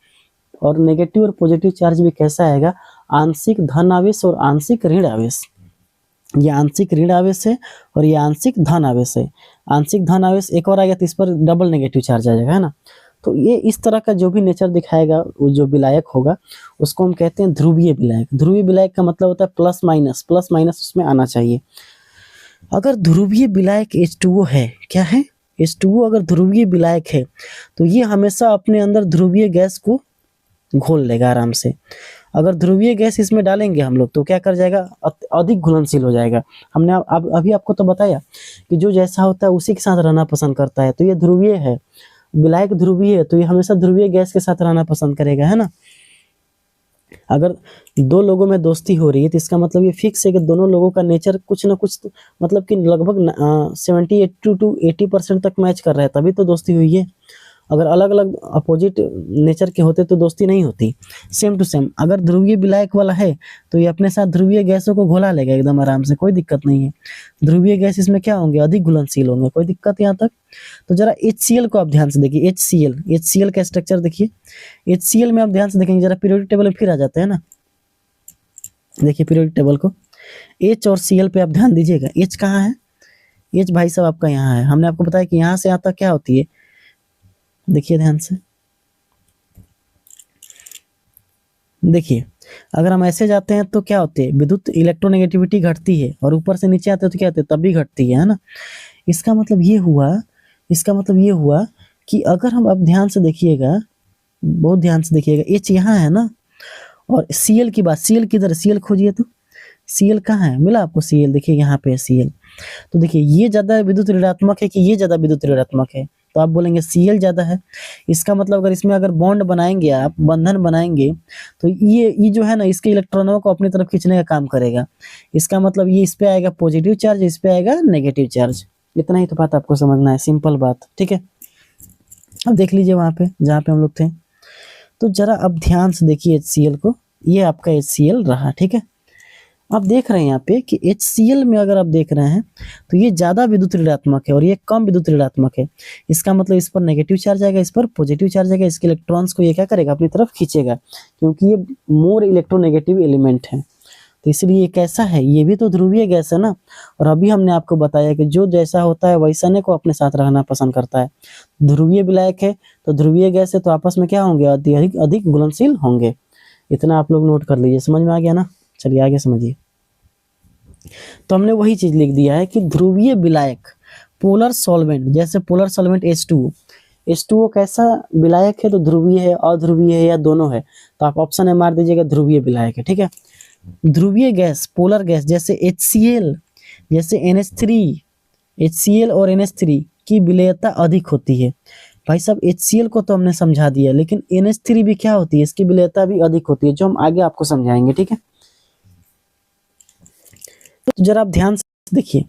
Speaker 1: और नेगेटिव और पॉजिटिव चार्ज भी कैसा आएगा, आंशिक धन आवेश और आंशिक ऋण आवेश। ये आंशिक ऋण आवेश है और ये आंशिक धन आवेश है। आंशिक धन आवेश एक और आएगा तो इस पर डबल नेगेटिव चार्ज आ जाएगा, है ना। तो ये इस तरह का जो भी नेचर दिखाएगा, वो जो विलायक होगा उसको हम कहते हैं ध्रुवीय विलायक। ध्रुवीय विलायक का मतलब होता है प्लस माइनस उसमें आना चाहिए। अगर ध्रुवीय विलायक H2O है, क्या है, H2O अगर ध्रुवीय विलायक है तो ये हमेशा अपने अंदर ध्रुवीय गैस को घोल लेगा आराम से। अगर ध्रुवीय गैस इसमें डालेंगे हम लोग तो क्या कर जाएगा, अधिक घुलनशील हो जाएगा। हमने अभी आपको तो बताया कि जो जैसा होता है उसी के साथ रहना पसंद करता है। तो ये ध्रुवीय है, विलायक ध्रुवीय है, तो ये हमेशा ध्रुवीय गैस के साथ रहना पसंद करेगा, है ना। अगर दो लोगों में दोस्ती हो रही है तो इसका मतलब ये फिक्स है कि दोनों लोगों का नेचर कुछ ना कुछ, मतलब कि लगभग 70 to 80% तक मैच कर रहा है, तभी तो दोस्ती हुई है। अगर अलग अलग अपोजिट नेचर के होते तो दोस्ती नहीं होती। सेम टू सेम अगर ध्रुवीय विलायक वाला है तो ये अपने साथ ध्रुवीय गैसों को घोला लेगा एकदम आराम से, कोई दिक्कत नहीं है। ध्रुवीय गैस इसमें क्या होंगे, अधिक घुलनशील होंगे, कोई दिक्कत यहाँ तक। तो जरा HCl को आप ध्यान से देखिए, HCl का स्ट्रक्चर देखिए। HCl में आप ध्यान से देखेंगे, जरा पीरियोडिक टेबल में फिर आ जाते हैं ना, देखिए पीरियोडिक टेबल को, H और Cl पे आप ध्यान दीजिएगा। H कहाँ है, H भाई साहब आपका यहाँ है। हमने आपको बताया कि यहाँ से आता क्या होती है, देखिए ध्यान से देखिए। अगर हम ऐसे जाते हैं तो क्या होते हैं, विद्युत इलेक्ट्रोनेगेटिविटी घटती है, और ऊपर से नीचे आते हैं तो क्या होते हैं, तब भी घटती है ना। इसका मतलब ये हुआ कि अगर हम अब ध्यान से देखिएगा, बहुत ध्यान से देखिएगा, H यहाँ है ना, और Cl की बात, Cl किधर, Cl खोजिए तो Cl कहाँ है, मिला आपको Cl, देखिए यहाँ पे Cl। तो देखिए ये ज्यादा विद्युत ऋणात्मक है कि ये ज्यादा विद्युत ऋणात्मक है, तो आप बोलेंगे Cl ज़्यादा है। इसका मतलब अगर इसमें अगर बॉन्ड बनाएंगे, आप बंधन बनाएंगे, तो ये जो है ना, इसके इलेक्ट्रॉनों को अपनी तरफ खींचने का काम करेगा। इसका मतलब ये इस पे आएगा पॉजिटिव चार्ज, इस पे आएगा नेगेटिव चार्ज। इतना ही तो बात आपको समझना है, सिंपल बात, ठीक है। अब देख लीजिए वहाँ पे जहाँ पे हम लोग थे, तो जरा अब ध्यान से देखिए HCl को। ये आपका HCl रहा, ठीक है। आप देख रहे हैं यहाँ पे कि HCl में अगर आप देख रहे हैं तो ये ज़्यादा विद्युत ऋणात्मक है और ये कम विद्युत ऋणात्मक है। इसका मतलब इस पर नेगेटिव चार्ज आएगा, इस पर पॉजिटिव चार्ज आएगा। इसके इलेक्ट्रॉन्स को ये क्या करेगा, अपनी तरफ खींचेगा, क्योंकि ये मोर इलेक्ट्रोनेगेटिव एलिमेंट है। तो इसलिए ये कैसा है, ये भी तो ध्रुवीय गैस है ना। और अभी हमने आपको बताया कि जो जैसा होता है वैसा को अपने साथ रखना पसंद करता है। ध्रुवीय विलायक है तो ध्रुवीय गैस है, तो आपस में क्या होंगे, अधिक अधिक घुलनशील होंगे। इतना आप लोग नोट कर लीजिए, समझ में आ गया ना। चलिए आगे समझिए। तो हमने वही चीज लिख दिया है कि ध्रुवीय विलायक पोलर सॉल्वेंट, जैसे पोलर सॉल्वेंट H2O कैसा विलायक है, तो ध्रुवीय है, अध्रुवीय है या दोनों है। तो आप ऑप्शन में मार दीजिएगा ध्रुवीय विलायक है, ठीक है। ध्रुवीय गैस पोलर गैस जैसे HCl, जैसे NH3, HCl और NH3 की विलेयता अधिक होती है। भाई साहब HCl को तो हमने समझा दिया, लेकिन NH3 भी क्या होती है, इसकी विलेयता भी अधिक होती है, जो हम आगे आपको समझाएंगे, ठीक है। तो जरा आप ध्यान से देखिए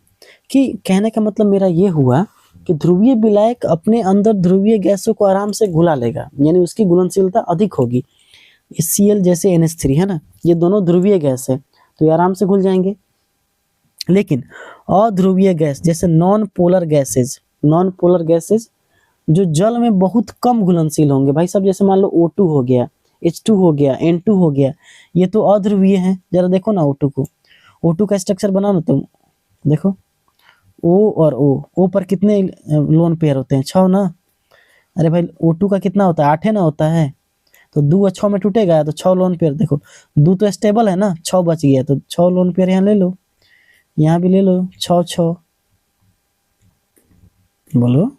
Speaker 1: कि कहने का मतलब मेरा ये हुआ कि ध्रुवीय विलायक अपने अंदर ध्रुवीय गैसों को आराम से घुला लेगा, यानी उसकी घुलनशीलता अधिक होगी। HCl जैसे NH3 है ना, ये दोनों ध्रुवीय गैस है, तो ये आराम से घुल जाएंगे। लेकिन अध्रुवीय गैस जैसे नॉन पोलर गैसेज जो जल में बहुत कम घुलनशील होंगे। भाई साहब जैसे मान लो O2 हो गया, H2 हो गया, N2 हो गया, ये तो अध्रुवीय है। जरा देखो ना O2 को, O2 का स्ट्रक्चर बनाओ ना तुम, देखो O और O पर कितने लोन पेयर होते हैं, 6 ना। अरे भाई O2 का कितना होता है, 8 है ना होता है। तो 2 और 6 में टूटेगा तो 6 लोन पेयर। देखो 2 तो स्टेबल है ना, 6 बच गया, तो 6 लोन पेयर यहाँ ले लो, यहाँ भी ले लो, 6 6। बोलो,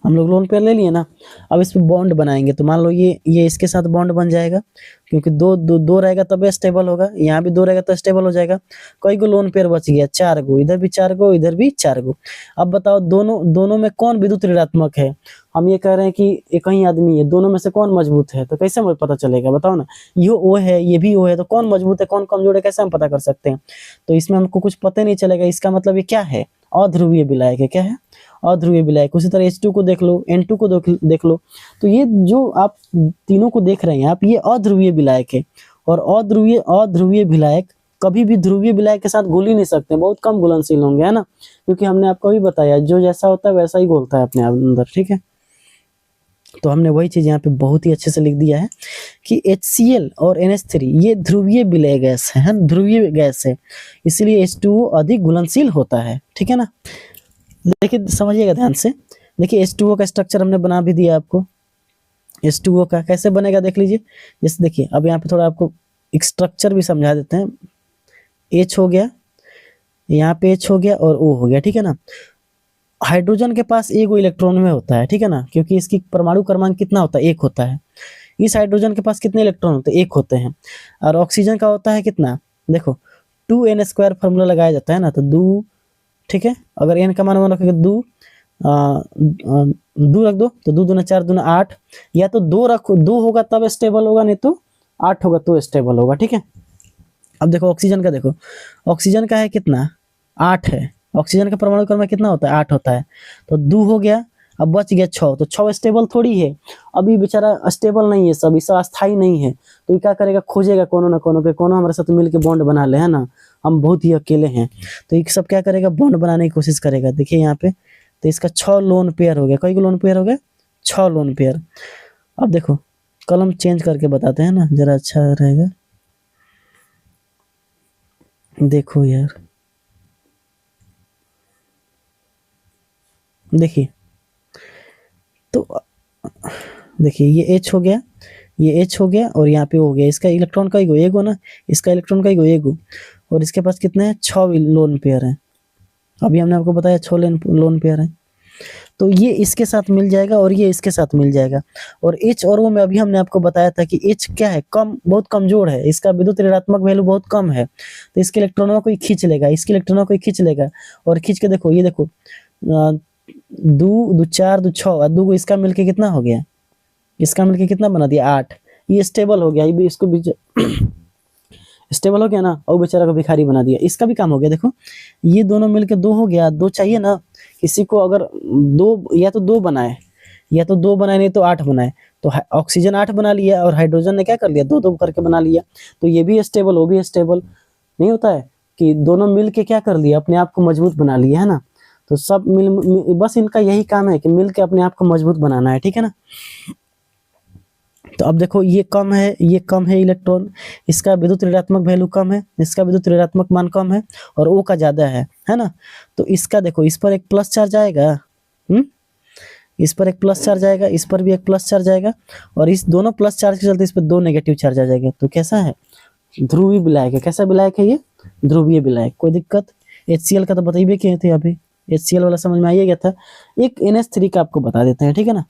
Speaker 1: हम लोग लोन पेयर ले लिए ना। अब इस पे बॉन्ड बनाएंगे, तो मान लो ये इसके साथ बॉन्ड बन जाएगा, क्योंकि दो रहेगा तब स्टेबल होगा। यहाँ भी 2 रहेगा तो स्टेबल हो जाएगा। कई गो लोन पेयर बच गया, 4 गो, इधर भी 4 गो, इधर भी 4 गो। अब बताओ दोनों में कौन विद्युत ऋणात्मक है। हम ये कह रहे हैं कि एक ही आदमी है, दोनों में से कौन मजबूत है, तो कैसे हमें पता चलेगा, बताओ ना। ये O है, ये भी O है, तो कौन मजबूत है कौन कमजोर है, कैसे हम पता कर सकते हैं। तो इसमें हमको कुछ पता नहीं चलेगा। इसका मतलब ये क्या है, अध्रुवीय विलायक है। क्या है, अध्रुवीय विलायक। उसी तरह H2 को देख लो, N2 को देख लो। तो ये जो आप तीनों को देख रहे हैं आप, ये अध्रुवीय विलायक है। और अध्रुवीय विलायक कभी भी ध्रुवीय विलायक के साथ घुल ही नहीं सकते, बहुत कम घुलनशील होंगे, है ना। क्योंकि हमने आपको भी बताया, जो जैसा होता है वैसा ही घुलता है अपने अंदर, ठीक है। तो हमने वही चीज यहाँ पे बहुत ही अच्छे से लिख दिया है कि HCl और NH3 ये ध्रुवीय विलय गैस है, ध्रुवीय गैस है, इसलिए H2O अधिक घुलनशील होता है, ठीक है ना। देखिए समझिएगा ध्यान से। देखिए H2O का स्ट्रक्चर हमने बना भी दिया आपको। H2O का कैसे बनेगा देख लीजिए। जैसे देखिए अब यहाँ पे थोड़ा आपको एक स्ट्रक्चर भी समझा देते हैं। H हो गया, यहाँ पे H हो गया और O हो गया, ठीक है ना। हाइड्रोजन के पास एक इलेक्ट्रॉन में होता है, ठीक है ना, क्योंकि इसकी परमाणु क्रमांक कितना होता है, 1 होता है। इस हाइड्रोजन के पास कितने इलेक्ट्रॉन होते हैं, 1 होते हैं। और ऑक्सीजन का होता है कितना, देखो 2n² फार्मूला लगाया जाता है ना, तो 2, ठीक है। अगर n का मान रखोगे 2 रख दो, तो 2 दूना 4 दूना 8, या तो 2 रखो, 2 होगा तब स्टेबल होगा, नहीं तो 8 होगा तो स्टेबल होगा, ठीक है। अब देखो ऑक्सीजन का, देखो ऑक्सीजन का है कितना, 8 है। ऑक्सीजन का परमाणु क्रमांक कितना होता है, 8 होता है। तो 2 हो गया, अब बच गया 6, तो 6 स्टेबल थोड़ी है। अभी बेचारा स्टेबल नहीं है, सब इसका अस्थाई नहीं है, तो ये क्या करेगा, खोजेगा कोनो ना कोनो के, कोनो हमारे साथ मिलकर बॉन्ड बना ले, है ना। हम बहुत ही अकेले हैं, तो ये सब क्या करेगा, बॉन्ड बनाने की कोशिश करेगा। देखिए यहाँ पे, तो इसका 6 लोन पेयर हो गया। कई लोन पेयर हो गए, 6 लोन पेयर। अब देखो कलम चेंज करके बताते हैं ना, जरा अच्छा रहेगा। देखो यार, देखिए तो देखिए ये H हो गया, ये H हो गया, और यहाँ पे हो गया। इसका इलेक्ट्रॉन का ही एगो ना, इसका इलेक्ट्रॉन का ही एगो, और इसके पास कितने हैं, 6 लोन पेयर हैं। अभी हमने आपको बताया 6 लोन पेयर हैं। तो ये इसके साथ मिल जाएगा और ये इसके साथ मिल जाएगा। और H और O में अभी हमने आपको बताया था कि H क्या है, कम, बहुत कमजोर है, इसका विद्युत ऋणात्मक वैल्यू बहुत कम है, तो इसके इलेक्ट्रॉनों को ही खींच लेगा, इसके इलेक्ट्रॉनों को ही खींच लेगा। और खींच के देखो, ये देखो दो दो चार दो छः और दो को इसका मिलके कितना हो गया, इसका मिलके कितना बना दिया 8। ये स्टेबल हो गया, ये भी इसको भी स्टेबल हो गया ना, और बेचारा को भिखारी बना दिया। इसका भी काम हो गया। देखो ये दोनों मिलके 2 हो गया, 2 चाहिए ना किसी को, अगर 2 या तो 2 बनाए या तो 2 बनाए नहीं तो 8 बनाए। तो ऑक्सीजन 8 बना लिया और हाइड्रोजन ने क्या कर लिया 2-2 करके बना लिया। तो ये भी स्टेबल वो भी स्टेबल। नहीं होता है कि दोनों मिल के क्या कर लिया, अपने आप को मजबूत बना लिया, है ना। तो सब बस इनका यही काम है कि मिल के अपने आप को मजबूत बनाना है, ठीक है ना। तो अब देखो ये कम है, ये कम है इलेक्ट्रॉन, इसका विद्युत ऋणात्मक वैल्यू कम है, इसका विद्युत ऋणात्मक मान कम है और O का ज्यादा है ना। तो इसका देखो इस पर एक प्लस चार्ज आएगा, इस पर एक प्लस चार्ज आएगा, इस पर भी एक प्लस चार्ज आएगा, और इस दोनों प्लस चार्ज के चलते इस पर 2 नेगेटिव चार्ज आ जाएगा। तो कैसा है, ध्रुवीय विलायक है। कैसा विलायक है ये, ध्रुवीय विलायक। कोई दिक्कत, HCl का तो बताइए किए थे अभी, HCl वाला समझ में आ गया था। एक NH3 का आपको बता देते हैं, ठीक है ना।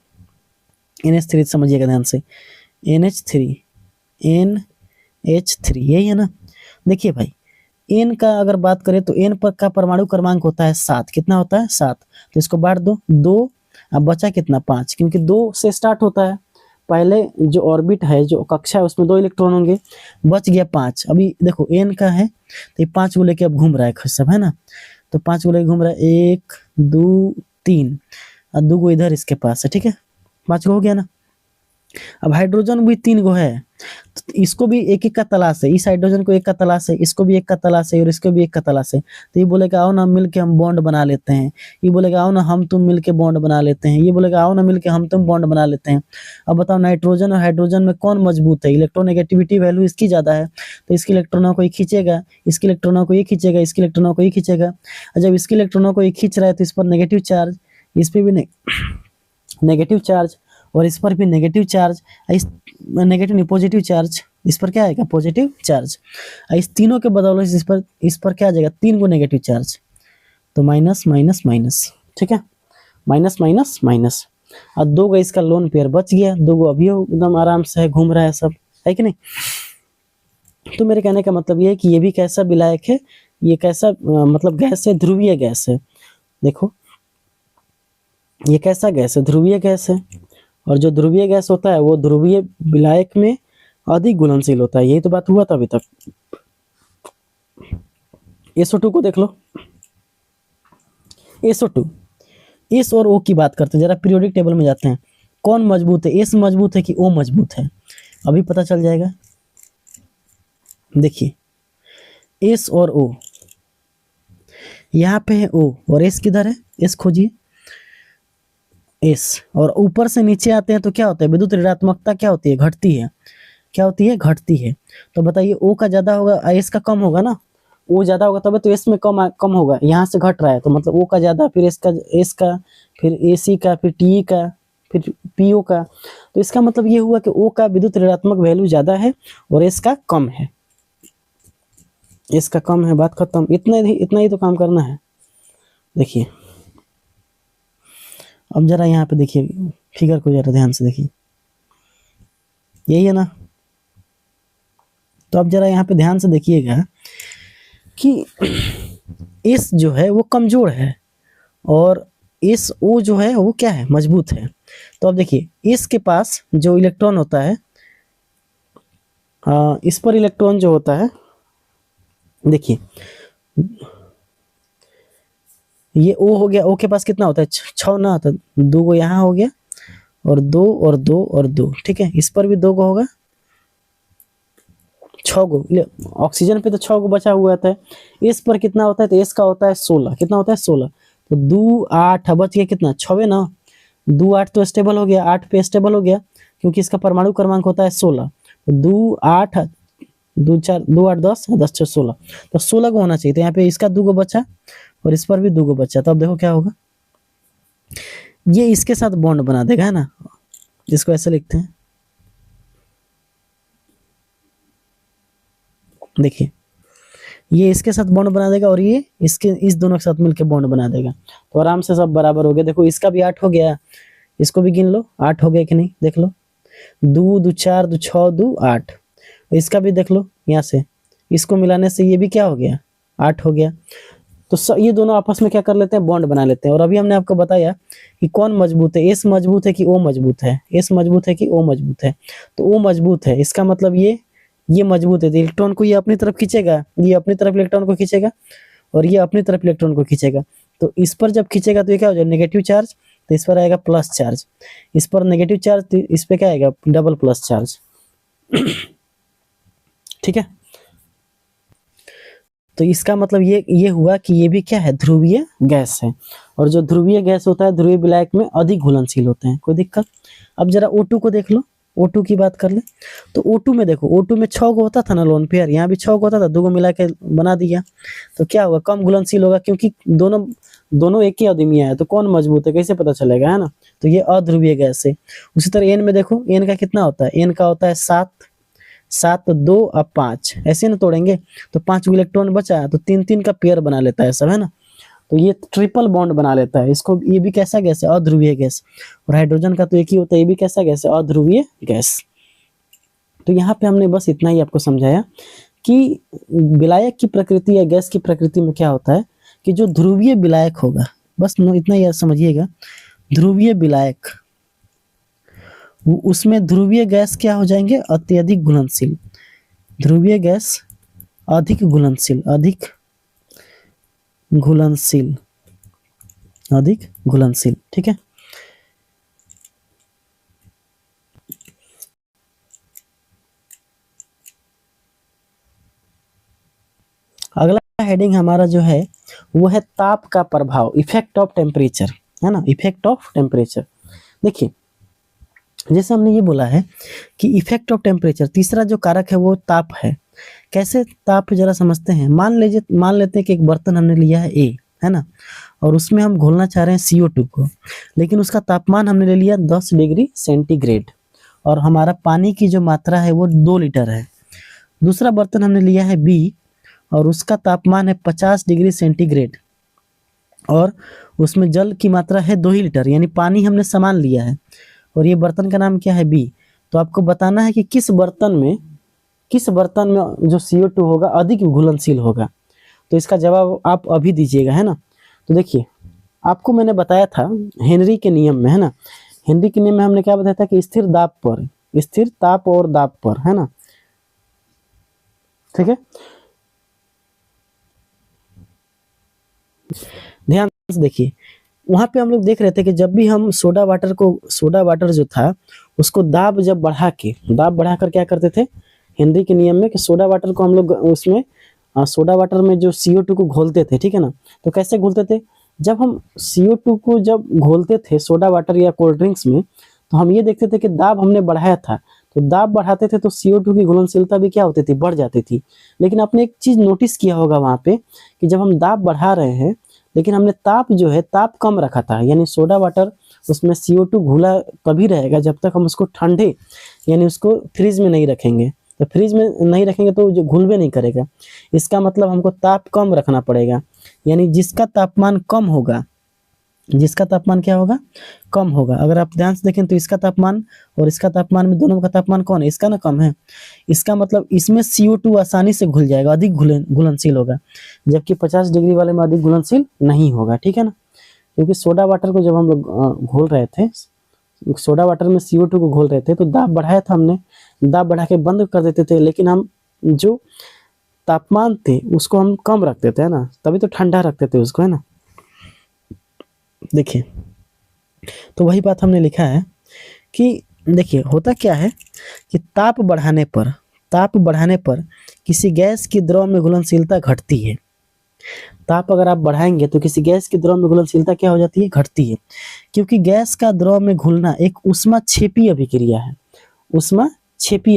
Speaker 1: NH3 समझिएगा ध्यान से, NH3 यही है ना। देखिए भाई N का अगर बात करें तो N पर का परमाणु क्रमांक होता है 7। कितना होता है 7। तो इसको बांट दो 2, अब बचा कितना 5, क्योंकि 2 से स्टार्ट होता है। पहले जो ऑर्बिट है, जो कक्षा है, उसमें 2 इलेक्ट्रॉन होंगे, बच गया 5। अभी देखो N का है तो ये 5 को लेके अब घूम रहा है सब, है ना। तो 5 को लेके घूम रहा है, 1 2 3 और 2 को इधर इसके पास है, ठीक है। 5 को हो गया ना। अब हाइड्रोजन भी 3 गो है, तो इसको भी एक एक का तलाश है। इस हाइड्रोजन को एक का तलाश है, इसको भी एक का तलाश है और इसको भी एक का तलाश है। तो ये बोलेगा आओ ना मिलके हम बॉन्ड बना लेते हैं, ये बोलेगा आओ ना हम तुम मिलके बॉन्ड बना लेते हैं, ये बोलेगा आओ ना मिलके हम तुम बॉन्ड बना लेते हैं। अब बताओ नाइट्रोजन और हाइड्रोजन में कौन मजबूत है, इलेक्ट्रोनेगेटिविटी वैल्यू इसकी ज्यादा है, तो इसके इलेक्ट्रॉनों को ये खींचेगा, इसके इलेक्ट्रॉनों को ये खींचेगा, इसके इलेक्ट्रॉनों को ये खींचेगा। और जब इसके इलेक्ट्रॉनों को ये खींच रहा है तो इस पर नेगेटिव चार्ज, इस पर भी नेगेटिव चार्ज और इस पर भी नेगेटिव चार्ज, इस नेगेटिव नहीं पॉजिटिव चार्ज, इस पर क्या आएगा पॉजिटिव चार्ज। इस तीनों के बदौलत इस पर क्या आ जाएगा 3 को नेगेटिव चार्ज। तो माइनस माइनस माइनस, ठीक है, माइनस माइनस माइनस। और 2 का इसका लोन पेयर बच गया, 2 को अभी एकदम आराम से है, घूम रहा है सब, है कि नहीं। तो मेरे कहने का मतलब ये है कि ये भी कैसा विलायक है, ये कैसा मतलब गैस है, ध्रुवीय गैस है। देखो ये कैसा गैस है, ध्रुवीय गैस है। और जो ध्रुवीय गैस होता है वो ध्रुवीय विलायक में अधिक घुलनशील होता है। यही तो बात हुआ था अभी तक। SO2 को देख लो, SO2, S और O की बात करते हैं, जरा पीरियोडिक टेबल में जाते हैं। कौन मजबूत है, S मजबूत है कि O मजबूत है, अभी पता चल जाएगा। देखिए S और O, यहाँ पे है O और S किधर है, S खोजिए S। और ऊपर से नीचे आते हैं तो क्या होता है, विद्युत ऋणात्मकता क्या होती है, घटती है। क्या होती है, घटती है। तो बताइए O का ज्यादा होगा, S का कम होगा ना। O ज्यादा होगा तब तो S में कम होगा, यहाँ से घट रहा है तो मतलब O का ज्यादा, फिर S का, फिर AC का, फिर TE का, फिर PO का। तो इसका मतलब ये हुआ कि O का विद्युत ऋणात्मक वैल्यू ज्यादा है और S का कम है। S का कम है, बात खत्म। इतना ही तो काम करना है। देखिए अब जरा यहाँ पे देखिए फिगर को, जरा ध्यान से देखिए, यही है ना। तो अब जरा यहाँ पे ध्यान से देखिएगा कि S जो है वो कमजोर है और SO जो है वो क्या है, मजबूत है। तो अब देखिए S के पास जो इलेक्ट्रॉन होता है, इस पर इलेक्ट्रॉन जो होता है, देखिए ये O हो गया, O के पास कितना होता है 6 ना, तो 2 को यहाँ हो गया और 2 और 2 और 2, ठीक है। इस पर भी 2 को होगा, 6 को। ऑक्सीजन पे तो 6 को बचा हुआ था। इस पर कितना होता है, तो S का होता है 16। कितना होता है 16। तो 2 8 बच गया कितना 6 ना, 2 8 तो स्टेबल हो गया, 8 पे स्टेबल हो गया क्योंकि इसका परमाणु क्रमांक होता है 16। तो 2 8 2 4 2 8 10 10 6 16, तो 16 को होना चाहिए। तो यहाँ पे इसका 2 को बचा और इस पर भी 2 को बचा। तो अब देखो क्या होगा, ये इसके साथ बॉन्ड बना देगा, है ना, जिसको ऐसे लिखते हैं। देखिए ये इसके साथ बॉन्ड बना देगा और ये इस दोनों के साथ मिलकर बॉन्ड बना देगा। तो आराम से सब बराबर हो गया। देखो इसका भी 8 हो गया, इसको भी गिन लो 8 हो गया कि नहीं, देख लो 2 2 4 2 6 2 8। इसका भी देख लो यहाँ से, इसको मिलाने से ये भी क्या हो गया 8 हो गया। तो ये दोनों आपस में क्या कर लेते हैं, बॉन्ड बना लेते हैं। और अभी हमने आपको बताया कि कौन मजबूत है, एस मजबूत है कि ओ मजबूत है, एस मजबूत है कि ओ मजबूत है। तो ओ मजबूत है, इसका मतलब ये मजबूत है, तो इलेक्ट्रॉन को ये अपनी तरफ खींचेगा, ये अपनी तरफ इलेक्ट्रॉन को खींचेगा और ये अपनी तरफ इलेक्ट्रॉन को खींचेगा। तो इस पर जब खींचेगा तो ये क्या हो जाएगा, नेगेटिव चार्ज, तो इस पर आएगा प्लस चार्ज, इस पर नेगेटिव चार्ज, तो इस पे क्या आएगा, डबल प्लस चार्ज। ठीक है, तो इसका मतलब ये हुआ कि ये भी क्या है, ध्रुवीय गैस है। और जो ध्रुवीय गैस होता है, ध्रुवीय विलायक में अधिक घुलनशील होते हैं। कोई दिक्कत? अब जरा O2 को देख लो, O2 की बात कर ले। तो O2 में देखो, O2 में 6 को होता था ना लोन पेयर, यहाँ भी 6 को होता था, 2 को मिला के बना दिया। तो क्या होगा, कम घुलनशील होगा, क्योंकि दोनों एक ही अदमिया है, तो कौन मजबूत है कैसे पता चलेगा, है ना। तो ये अध्रुवीय गैस है। उसी तरह एन में देखो, एन का कितना होता है, एन का होता है 7, 7 2 अब 5, ऐसे ना तोड़ेंगे तो 5 इलेक्ट्रॉन बचा, तो 3 का पेयर बना लेता है सब, है ना। तो ये ट्रिपल बॉन्ड बना लेता है इसको। ये भी कैसा गैस है, अध्रुवीय गैस। और हाइड्रोजन का तो एक ही होता है, ये भी कैसा गैस है, अध्रुवीय गैस। तो यहाँ पे हमने बस इतना ही आपको समझाया कि विलायक की प्रकृति या गैस की प्रकृति में क्या होता है, कि जो ध्रुवीय विलायक होगा, बस इतना ही समझिएगा, ध्रुवीय विलायक, उसमें ध्रुवीय गैस क्या हो जाएंगे, अत्यधिक घुलनशील। ध्रुवीय गैस अधिक घुलनशील, अधिक घुलनशील, अधिक घुलनशील। ठीक है, अगला हेडिंग हमारा जो है वो है ताप का प्रभाव, इफेक्ट ऑफ टेम्परेचर, है ना, इफेक्ट ऑफ टेम्परेचर। देखिए, जैसे हमने ये बोला है कि इफेक्ट ऑफ टेम्परेचर, तीसरा जो कारक है वो ताप है। कैसे ताप जरा समझते हैं। मान लेते हैं कि एक बर्तन हमने लिया है ए, है ना, और उसमें हम घोलना चाह रहे हैं CO2 को, लेकिन उसका तापमान हमने ले लिया 10 डिग्री सेंटीग्रेड, और हमारा पानी की जो मात्रा है वो 2 लीटर है। दूसरा बर्तन हमने लिया है बी, और उसका तापमान है 50 डिग्री सेंटीग्रेड, और उसमें जल की मात्रा है 2 ही लीटर, यानी पानी हमने समान लिया है, और ये बर्तन का नाम क्या है, बी। तो आपको बताना है कि किस बर्तन में जो CO2 होगा अधिक घुलनशील होगा। तो इसका जवाब आप अभी दीजिएगा, है ना। तो देखिए, आपको मैंने बताया था हेनरी के नियम में, है ना, हेनरी के नियम में हमने क्या बताया था कि स्थिर ताप और दाब पर, है ना। ठीक है, ध्यान से देखिए, वहां पे हम लोग देख रहे थे कि जब भी हम सोडा वाटर जो था उसको दाब बढ़ाकर क्या करते थे, हेनरी के नियम में, कि सोडा वाटर को हम लोग उसमें सोडा वाटर में जो CO2 को घोलते थे, ठीक है ना। तो कैसे घोलते थे, जब हम CO2 को जब घोलते थे सोडा वाटर या कोल्ड ड्रिंक्स में, तो हम ये देखते थे कि दाब हमने बढ़ाया था, तो दाब बढ़ाते थे तो CO2 की घुलनशीलता भी क्या होती थी, बढ़ जाती थी। लेकिन आपने एक चीज नोटिस किया होगा वहां पे, कि जब हम दाब बढ़ा रहे हैं लेकिन हमने ताप कम रखा था, यानी सोडा वाटर उसमें CO2 घुला तभी रहेगा जब तक हम उसको ठंडे, यानी उसको फ्रिज में नहीं रखेंगे। तो फ्रिज में नहीं रखेंगे तो जो घुलवे नहीं करेगा। इसका मतलब हमको ताप कम रखना पड़ेगा, यानी जिसका तापमान कम होगा, जिसका तापमान क्या होगा, कम होगा। अगर आप ध्यान से देखें तो इसका तापमान और इसका तापमान में दोनों का तापमान कौन है, इसका ना कम है। इसका मतलब इसमें CO2 आसानी से घुल जाएगा, अधिक घुलनशील होगा, जबकि 50 डिग्री वाले में अधिक घुलनशील नहीं होगा। ठीक है ना, क्योंकि सोडा वाटर को जब हम लोग घोल रहे थे, सोडा वाटर में CO2 को घोल रहे थे, तो दाब बढ़ाया था हमने, दाब बढ़ा के बंद कर देते थे, लेकिन हम जो तापमान थे उसको हम कम रखते थे, है ना, तभी तो ठंडा रखते थे उसको, है ना। देखिए, तो वही बात हमने लिखा है कि देखिए होता क्या है कि ताप बढ़ाने पर किसी गैस की द्रव में घुलनशीलता घटती है। ताप अगर आप बढ़ाएंगे तो किसी गैस की द्रव में घुलनशीलता क्या हो जाती है, घटती है, क्योंकि गैस का द्रव में घुलना एक ऊष्माक्षेपी अभिक्रिया है। ऊष्माक्षेपी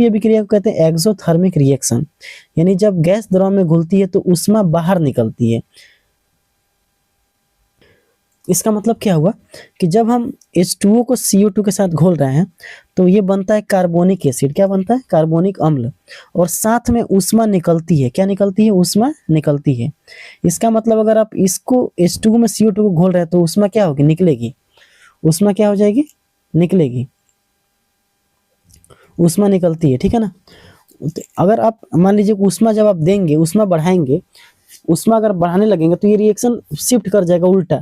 Speaker 1: अभिक्रिया को कहते हैं एक्सोथर्मिक रिएक्शन, यानी जब गैस द्रव में घुलती है तो ऊष्मा बाहर निकलती है। इसका मतलब क्या हुआ कि जब हम H2O को CO2 के साथ घोल रहे हैं तो ये बनता है कार्बोनिक एसिड, क्या बनता है, कार्बोनिक अम्ल, और साथ में ऊष्मा निकलती है, क्या निकलती है, ऊष्मा निकलती है। इसका मतलब अगर आप इसको H2O में CO2 को घोल रहे हैं तो ऊष्मा क्या होगी, निकलेगी, ऊष्मा क्या हो जाएगी, निकलेगी, ऊष्मा निकलती है। ठीक है ना, अगर आप मान लीजिए ऊष्मा जब आप देंगे, ऊष्मा बढ़ाएंगे, ऊष्मा अगर बढ़ाने लगेंगे तो ये रिएक्शन शिफ्ट कर जाएगा उल्टा।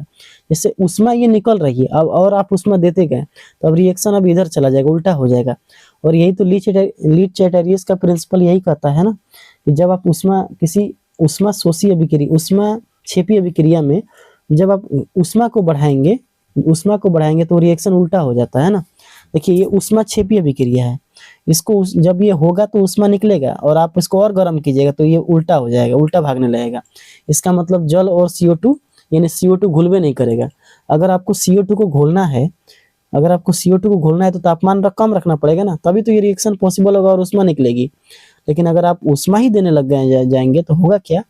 Speaker 1: जैसे ऊष्मा ये निकल रही है अब और आप ऊष्मा देते गए तो अब रिएक्शन अब इधर चला जाएगा, उल्टा हो जाएगा। और यही तो लीच चैटेरियस का प्रिंसिपल यही कहता है ना कि जब आप ऊष्मा किसी ऊष्मा शोषी अभिक्रिया ऊष्मा क्षेपी अभिक्रिया में जब आप ऊष्मा को बढ़ाएंगे तो रिएक्शन उल्टा हो जाता है ना। देखिए ये ऊष्मा क्षेपी अभिक्रिया है, इसको जब ये होगा तो ऊष्मा निकलेगा और आप इसको और गर्म कीजिएगा तो ये उल्टा हो जाएगा, उल्टा भागने लगेगा। इसका मतलब जल और CO2 यानी CO2 घुलवे नहीं करेगा। अगर आपको CO2 को घोलना है तो तापमान कम रखना पड़ेगा ना, तभी तो ये रिएक्शन पॉसिबल होगा और ऊष्मा निकलेगी। लेकिन अगर आप ऊष्मा ही देने लग जाएंगे तो होगा क्या,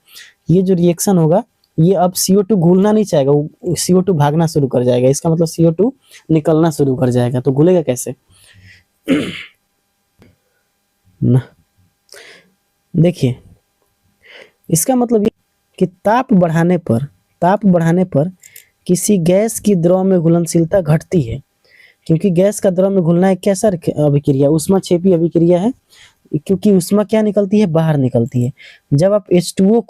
Speaker 1: ये जो रिएक्शन होगा ये अब CO2 घुलना नहीं चाहेगा, CO2 भागना शुरू कर जाएगा। इसका मतलब CO2 निकलना शुरू कर जाएगा, तो घुलेगा कैसे ना। देखिए इसका मतलब ये कि ताप बढ़ाने पर किसी गैस की द्रव में घुलनशीलता घटती है, क्योंकि गैस का द्रव में घुलना एक कैसा अभिक्रिया, ऊष्माक्षेपी अभिक्रिया है। क्योंकि ऊष्मा क्या निकलती है, बाहर निकलती है। जब आप H2O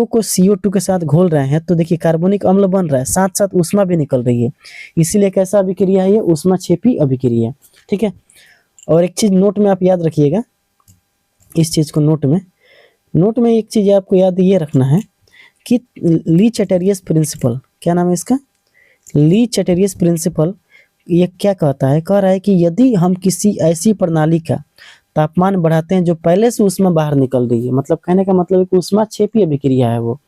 Speaker 1: को CO2 के साथ घोल रहे हैं तो देखिए कार्बोनिक अम्ल बन रहा है, साथ साथ ऊष्मा भी निकल रही है, इसीलिए कैसा अभिक्रिया है ये, ऊष्माक्षेपी अभिक्रिया। ठीक है। और एक चीज नोट में आप याद रखिएगा, इस चीज को नोट में एक चीज आपको याद ये रखना है कि ली चैटेरियस प्रिंसिपल, क्या नाम है इसका, ली चैटेरियस प्रिंसिपल, ये क्या कहता है, कह रहा है कि यदि हम किसी ऐसी प्रणाली का तापमान बढ़ाते हैं जो पहले से ऊष्मा बाहर निकल रही है, मतलब कहने का मतलब है कि ऊष्माक्षेपी अभिक्रिया है वो,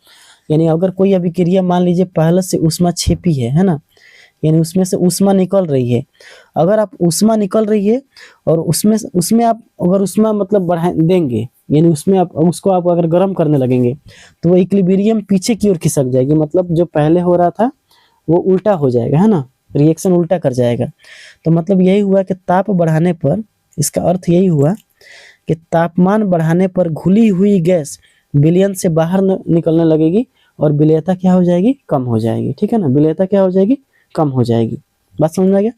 Speaker 1: यानी अगर कोई अभिक्रिया मान लीजिए पहले से ऊष्माक्षेपी है ना, यानी उसमें से ऊष्मा निकल रही है। अगर आप ऊष्मा निकल रही है और उसमें आप अगर ऊष्मा मतलब बढ़ा देंगे, यानी उसमें आप उसको आप अगर गर्म करने लगेंगे तो वो इक्विलिब्रियम पीछे की ओर खिसक जाएगी, मतलब जो पहले हो रहा था वो उल्टा हो जाएगा, है ना, रिएक्शन उल्टा कर जाएगा। तो मतलब यही हुआ कि ताप बढ़ाने पर, इसका अर्थ यही हुआ कि तापमान बढ़ाने पर घुली हुई गैस विलयन से बाहर निकलने लगेगी और विलेयता क्या हो जाएगी, कम हो जाएगी। ठीक है ना, विलेयता क्या हो जाएगी, कम हो जाएगी। बात समझ में आ गया।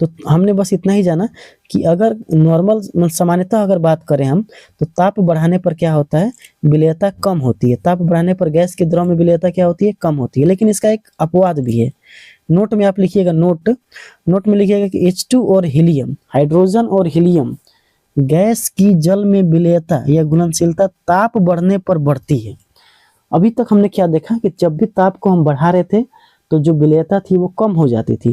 Speaker 1: तो हमने बस इतना ही जाना कि अगर नॉर्मल सामान्यतः अगर बात करें हम तो ताप बढ़ाने पर क्या होता है, विलेयता कम होती है। ताप बढ़ाने पर गैस के द्रव में विलेयता क्या होती है, कम होती है। लेकिन इसका एक अपवाद भी है। नोट में आप लिखिएगा, नोट में लिखिएगा कि H2 और हीलियम, हाइड्रोजन और हीलियम गैस की जल में विलेयता या घुलनशीलता ताप बढ़ने पर बढ़ती है। अभी तक हमने क्या देखा कि जब भी ताप को हम बढ़ा रहे थे तो जो विलेयता थी वो कम हो जाती थी।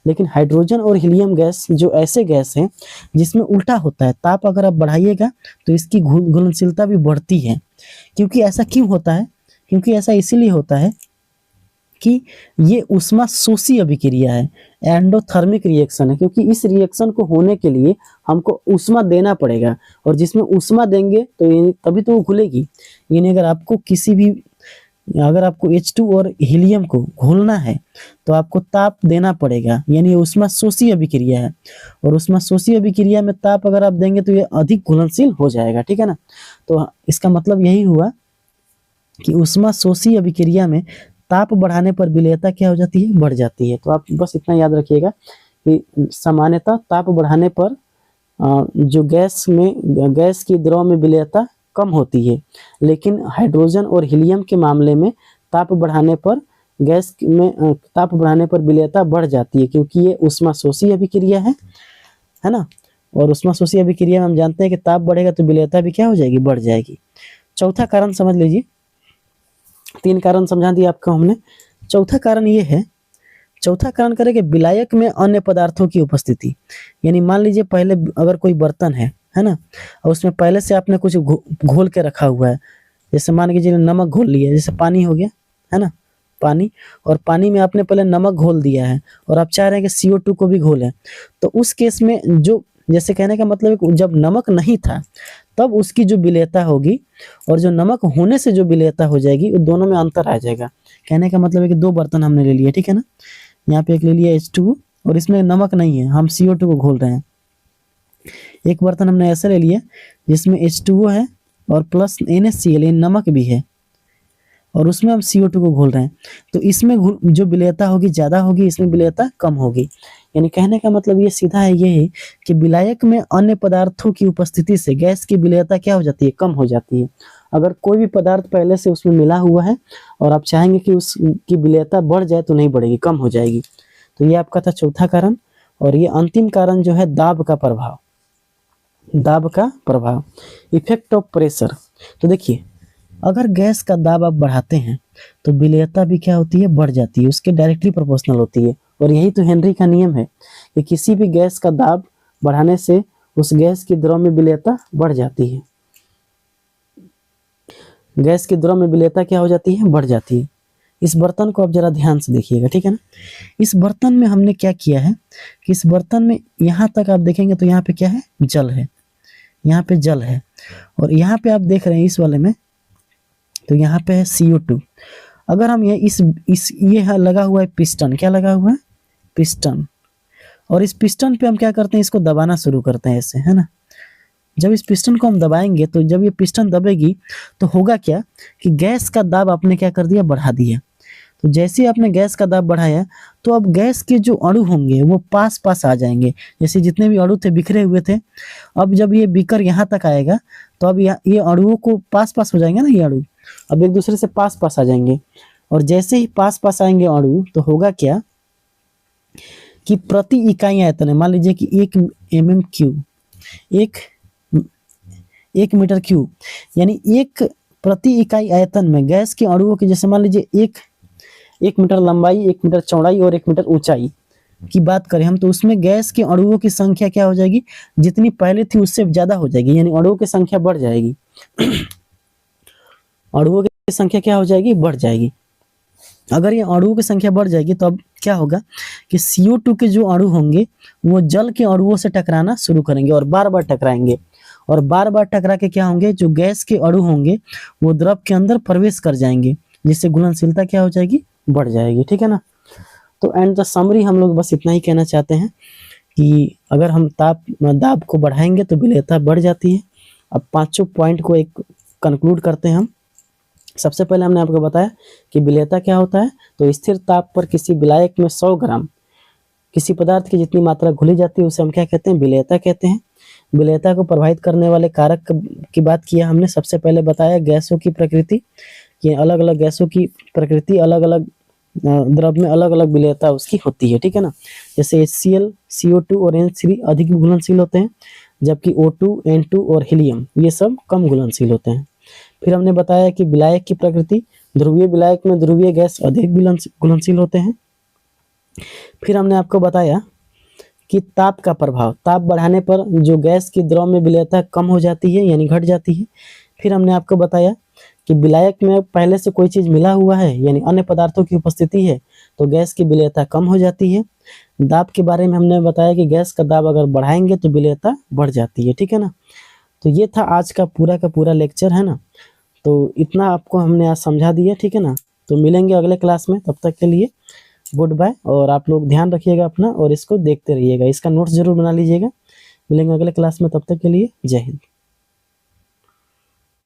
Speaker 1: लेकिन हाइड्रोजन और हीलियम गैस जो ऐसे गैस हैं जिसमें उल्टा होता है, ताप अगर आप बढ़ाइएगा तो इसकी घुलनशीलता भी बढ़ती है। क्योंकि ऐसा क्यों होता है, क्योंकि ऐसा इसीलिए होता है कि ये ऊष्मा शोषी अभिक्रिया है, एंडोथर्मिक रिएक्शन है। क्योंकि इस रिएक्शन को होने के लिए हमको ऊष्मा देना पड़ेगा, और जिसमें ऊष्मा देंगे तो तभी तो वो घुलेगी। यानी अगर आपको H2 और हीलियम को घोलना है तो आपको ताप देना पड़ेगा, यानी ऊष्मा शोषी अभिक्रिया है। और ऊष्मा शोषी अभिक्रिया में ताप अगर आप देंगे तो ये अधिक घुलनशील हो जाएगा। ठीक है ना, तो इसका मतलब यही हुआ कि ऊष्मा शोषी अभिक्रिया में ताप बढ़ाने पर विलेयता क्या हो जाती है, बढ़ जाती है। तो आप बस इतना याद रखिएगा कि सामान्यतः ताप बढ़ाने पर जो गैस की द्रव में विलेयता कम होती है, लेकिन हाइड्रोजन और हीलियम के मामले में ताप बढ़ाने पर विलेयता बढ़ जाती है, क्योंकि ये ऊष्माशोषी अभिक्रिया है ना। और ऊष्माशोषी अभिक्रिया में हम जानते हैं कि ताप बढ़ेगा तो विलेयता भी क्या हो जाएगी, बढ़ जाएगी। चौथा कारण समझ लीजिए, 3 कारण समझा दिया आपको हमने। चौथा कारण करें कि विलायक में अन्य पदार्थों की उपस्थिति। यानी मान लीजिए पहले अगर कोई बर्तन है ना, और उसमें पहले से आपने कुछ घोल के रखा हुआ है, जैसे मान लीजिए नमक घोल लिया, जैसे पानी हो गया है ना, पानी, और पानी में आपने पहले नमक घोल दिया है और आप चाह रहे हैं कि CO2 को भी घोलें, तो उस केस में जो, जैसे कहने का मतलब है कि जब नमक नहीं था तब उसकी जो विलेयता होगी और जो नमक होने से जो विलेयता हो जाएगी, वो दोनों में अंतर आ जाएगा। कहने का मतलब है कि 2 बर्तन हमने ले लिए, ठीक है ना, यहाँ पे एक ले लिया H2 और इसमें नमक नहीं है, हम CO2 को घोल रहे हैं। एक बर्तन हमने ऐसा ले लिया जिसमें H2O है और प्लस NaCl नमक भी है, और उसमें हम CO2 को घोल रहे हैं, तो इसमें जो विलेयता होगी ज़्यादा होगी, इसमें विलेयता कम होगी। यानी कहने का मतलब ये सीधा है, ये है कि विलायक में अन्य पदार्थों की उपस्थिति से गैस की विलेयता क्या हो जाती है, कम हो जाती है। अगर कोई भी पदार्थ पहले से उसमें मिला हुआ है और आप चाहेंगे कि उसकी विलेयता बढ़ जाए तो नहीं बढ़ेगी, कम हो जाएगी। तो ये आपका था चौथा कारण। और ये अंतिम कारण जो है दाब का प्रभाव, दाब का प्रभाव, इफेक्ट ऑफ प्रेशर। तो देखिए, अगर गैस का दाब आप बढ़ाते हैं तो विलेयता भी क्या होती है, बढ़ जाती है, उसके डायरेक्टली प्रोपोर्शनल होती है। और यही तो हेनरी का नियम है कि किसी भी गैस का दाब बढ़ाने से उस गैस की द्रव में विलेयता बढ़ जाती है। गैस की द्रव में विलेयता क्या हो जाती है, बढ़ जाती है। इस बर्तन को आप जरा ध्यान से देखिएगा, ठीक है ना। इस बर्तन में हमने क्या किया है कि इस बर्तन में यहाँ तक आप देखेंगे तो यहाँ पे क्या है, जल है, यहाँ पे जल है। और यहाँ पे आप देख रहे हैं इस वाले में, तो यहाँ पे है CO2। अगर हम ये ये लगा हुआ है पिस्टन, क्या लगा हुआ है, पिस्टन। और इस पिस्टन पे हम क्या करते हैं, इसको दबाना शुरू करते हैं ऐसे, है ना। जब इस पिस्टन को हम दबाएंगे तो जब ये पिस्टन दबेगी तो होगा क्या कि गैस का दाब आपने क्या कर दिया, बढ़ा दिया। तो जैसे ही आपने गैस का दाब बढ़ाया तो अब गैस के जो अणु होंगे वो पास पास आ जाएंगे। जैसे जितने भी अणु थे बिखरे हुए थे, अब जब ये बीकर यहाँ तक आएगा तो अब ये अणुओं को पास पास हो जाएंगे ना, ये अणु अब एक दूसरे से पास पास आ जाएंगे। और जैसे ही पास पास आएंगे अणु तो होगा क्या कि प्रति इकाई आयतन है, मान लीजिए कि 1 mm³, एक मीटर क्यूब, यानी एक प्रति इकाई आयतन में गैस के अणुओं की, जैसे मान लीजिए एक मीटर लंबाई, 1 मीटर चौड़ाई और 1 मीटर ऊंचाई की बात करें हम, तो उसमें गैस के अणुओं की संख्या क्या हो जाएगी, जितनी पहले थी उससे ज्यादा हो जाएगी, यानी अणुओं की संख्या बढ़ जाएगी। अणुओं की संख्या क्या हो जाएगी, बढ़ जाएगी। अगर ये अणुओं की संख्या बढ़ जाएगी तो अब क्या होगा कि CO2 के जो अणु होंगे वो जल के अणुओं से टकराना शुरू करेंगे और बार बार टकराएंगे। और बार बार टकरा के क्या होंगे, जो गैस के अणु होंगे वो द्रव के अंदर प्रवेश कर जाएंगे, जिससे घुलनशीलता क्या हो जाएगी, बढ़ जाएगी, ठीक है ना। तो एंड द समरी हम लोग बस इतना ही कहना चाहते हैं कि अगर हम दाब को बढ़ाएंगे तो विलेयता बढ़ जाती है। अब 5 पॉइंट को एक कंक्लूड करते हैं हम। सबसे पहले हमने आपको बताया कि विलेयता क्या होता है, तो स्थिर ताप पर किसी विलायक में 100 ग्राम किसी पदार्थ की जितनी मात्रा घुली जाती है उसे हम क्या कहते हैं, विलेयता कहते हैं। विलेयता को प्रभावित करने वाले कारक की बात किया हमने। सबसे पहले बताया गैसों की प्रकृति, कि अलग अलग गैसों की प्रकृति अलग अलग द्रव में अलग अलग विलेयता उसकी होती है, ठीक है ना। जैसे HCl, CO2 और N3 अधिक घुलनशील होते हैं, जबकि O2, N2 और हीलियम ये सब कम घुलनशील होते हैं। फिर हमने बताया कि विलायक की प्रकृति, ध्रुवीय विलायक में ध्रुवीय गैस अधिक घुलनशील होते हैं। फिर हमने आपको बताया कि ताप का प्रभाव, ताप बढ़ाने पर जो गैस की द्रव में विलेयता कम हो जाती है, यानी घट जाती है। फिर हमने आपको बताया कि विलायक में पहले से कोई चीज मिला हुआ है, यानी अन्य पदार्थों की उपस्थिति है, तो गैस की विलेयता कम हो जाती है। दाब के बारे में हमने बताया कि गैस का दाब अगर बढ़ाएंगे तो विलेयता बढ़ जाती है, ठीक है ना। तो ये था आज का पूरा लेक्चर, है ना। तो इतना आपको हमने आज समझा दिया, ठीक है ना। तो मिलेंगे अगले क्लास में, तब तक के लिए गुड बाय। और आप लोग ध्यान रखिएगा अपना और इसको देखते रहिएगा, इसका नोट्स जरूर बना लीजिएगा। मिलेंगे अगले क्लास में, तब तक के लिए जय हिंद।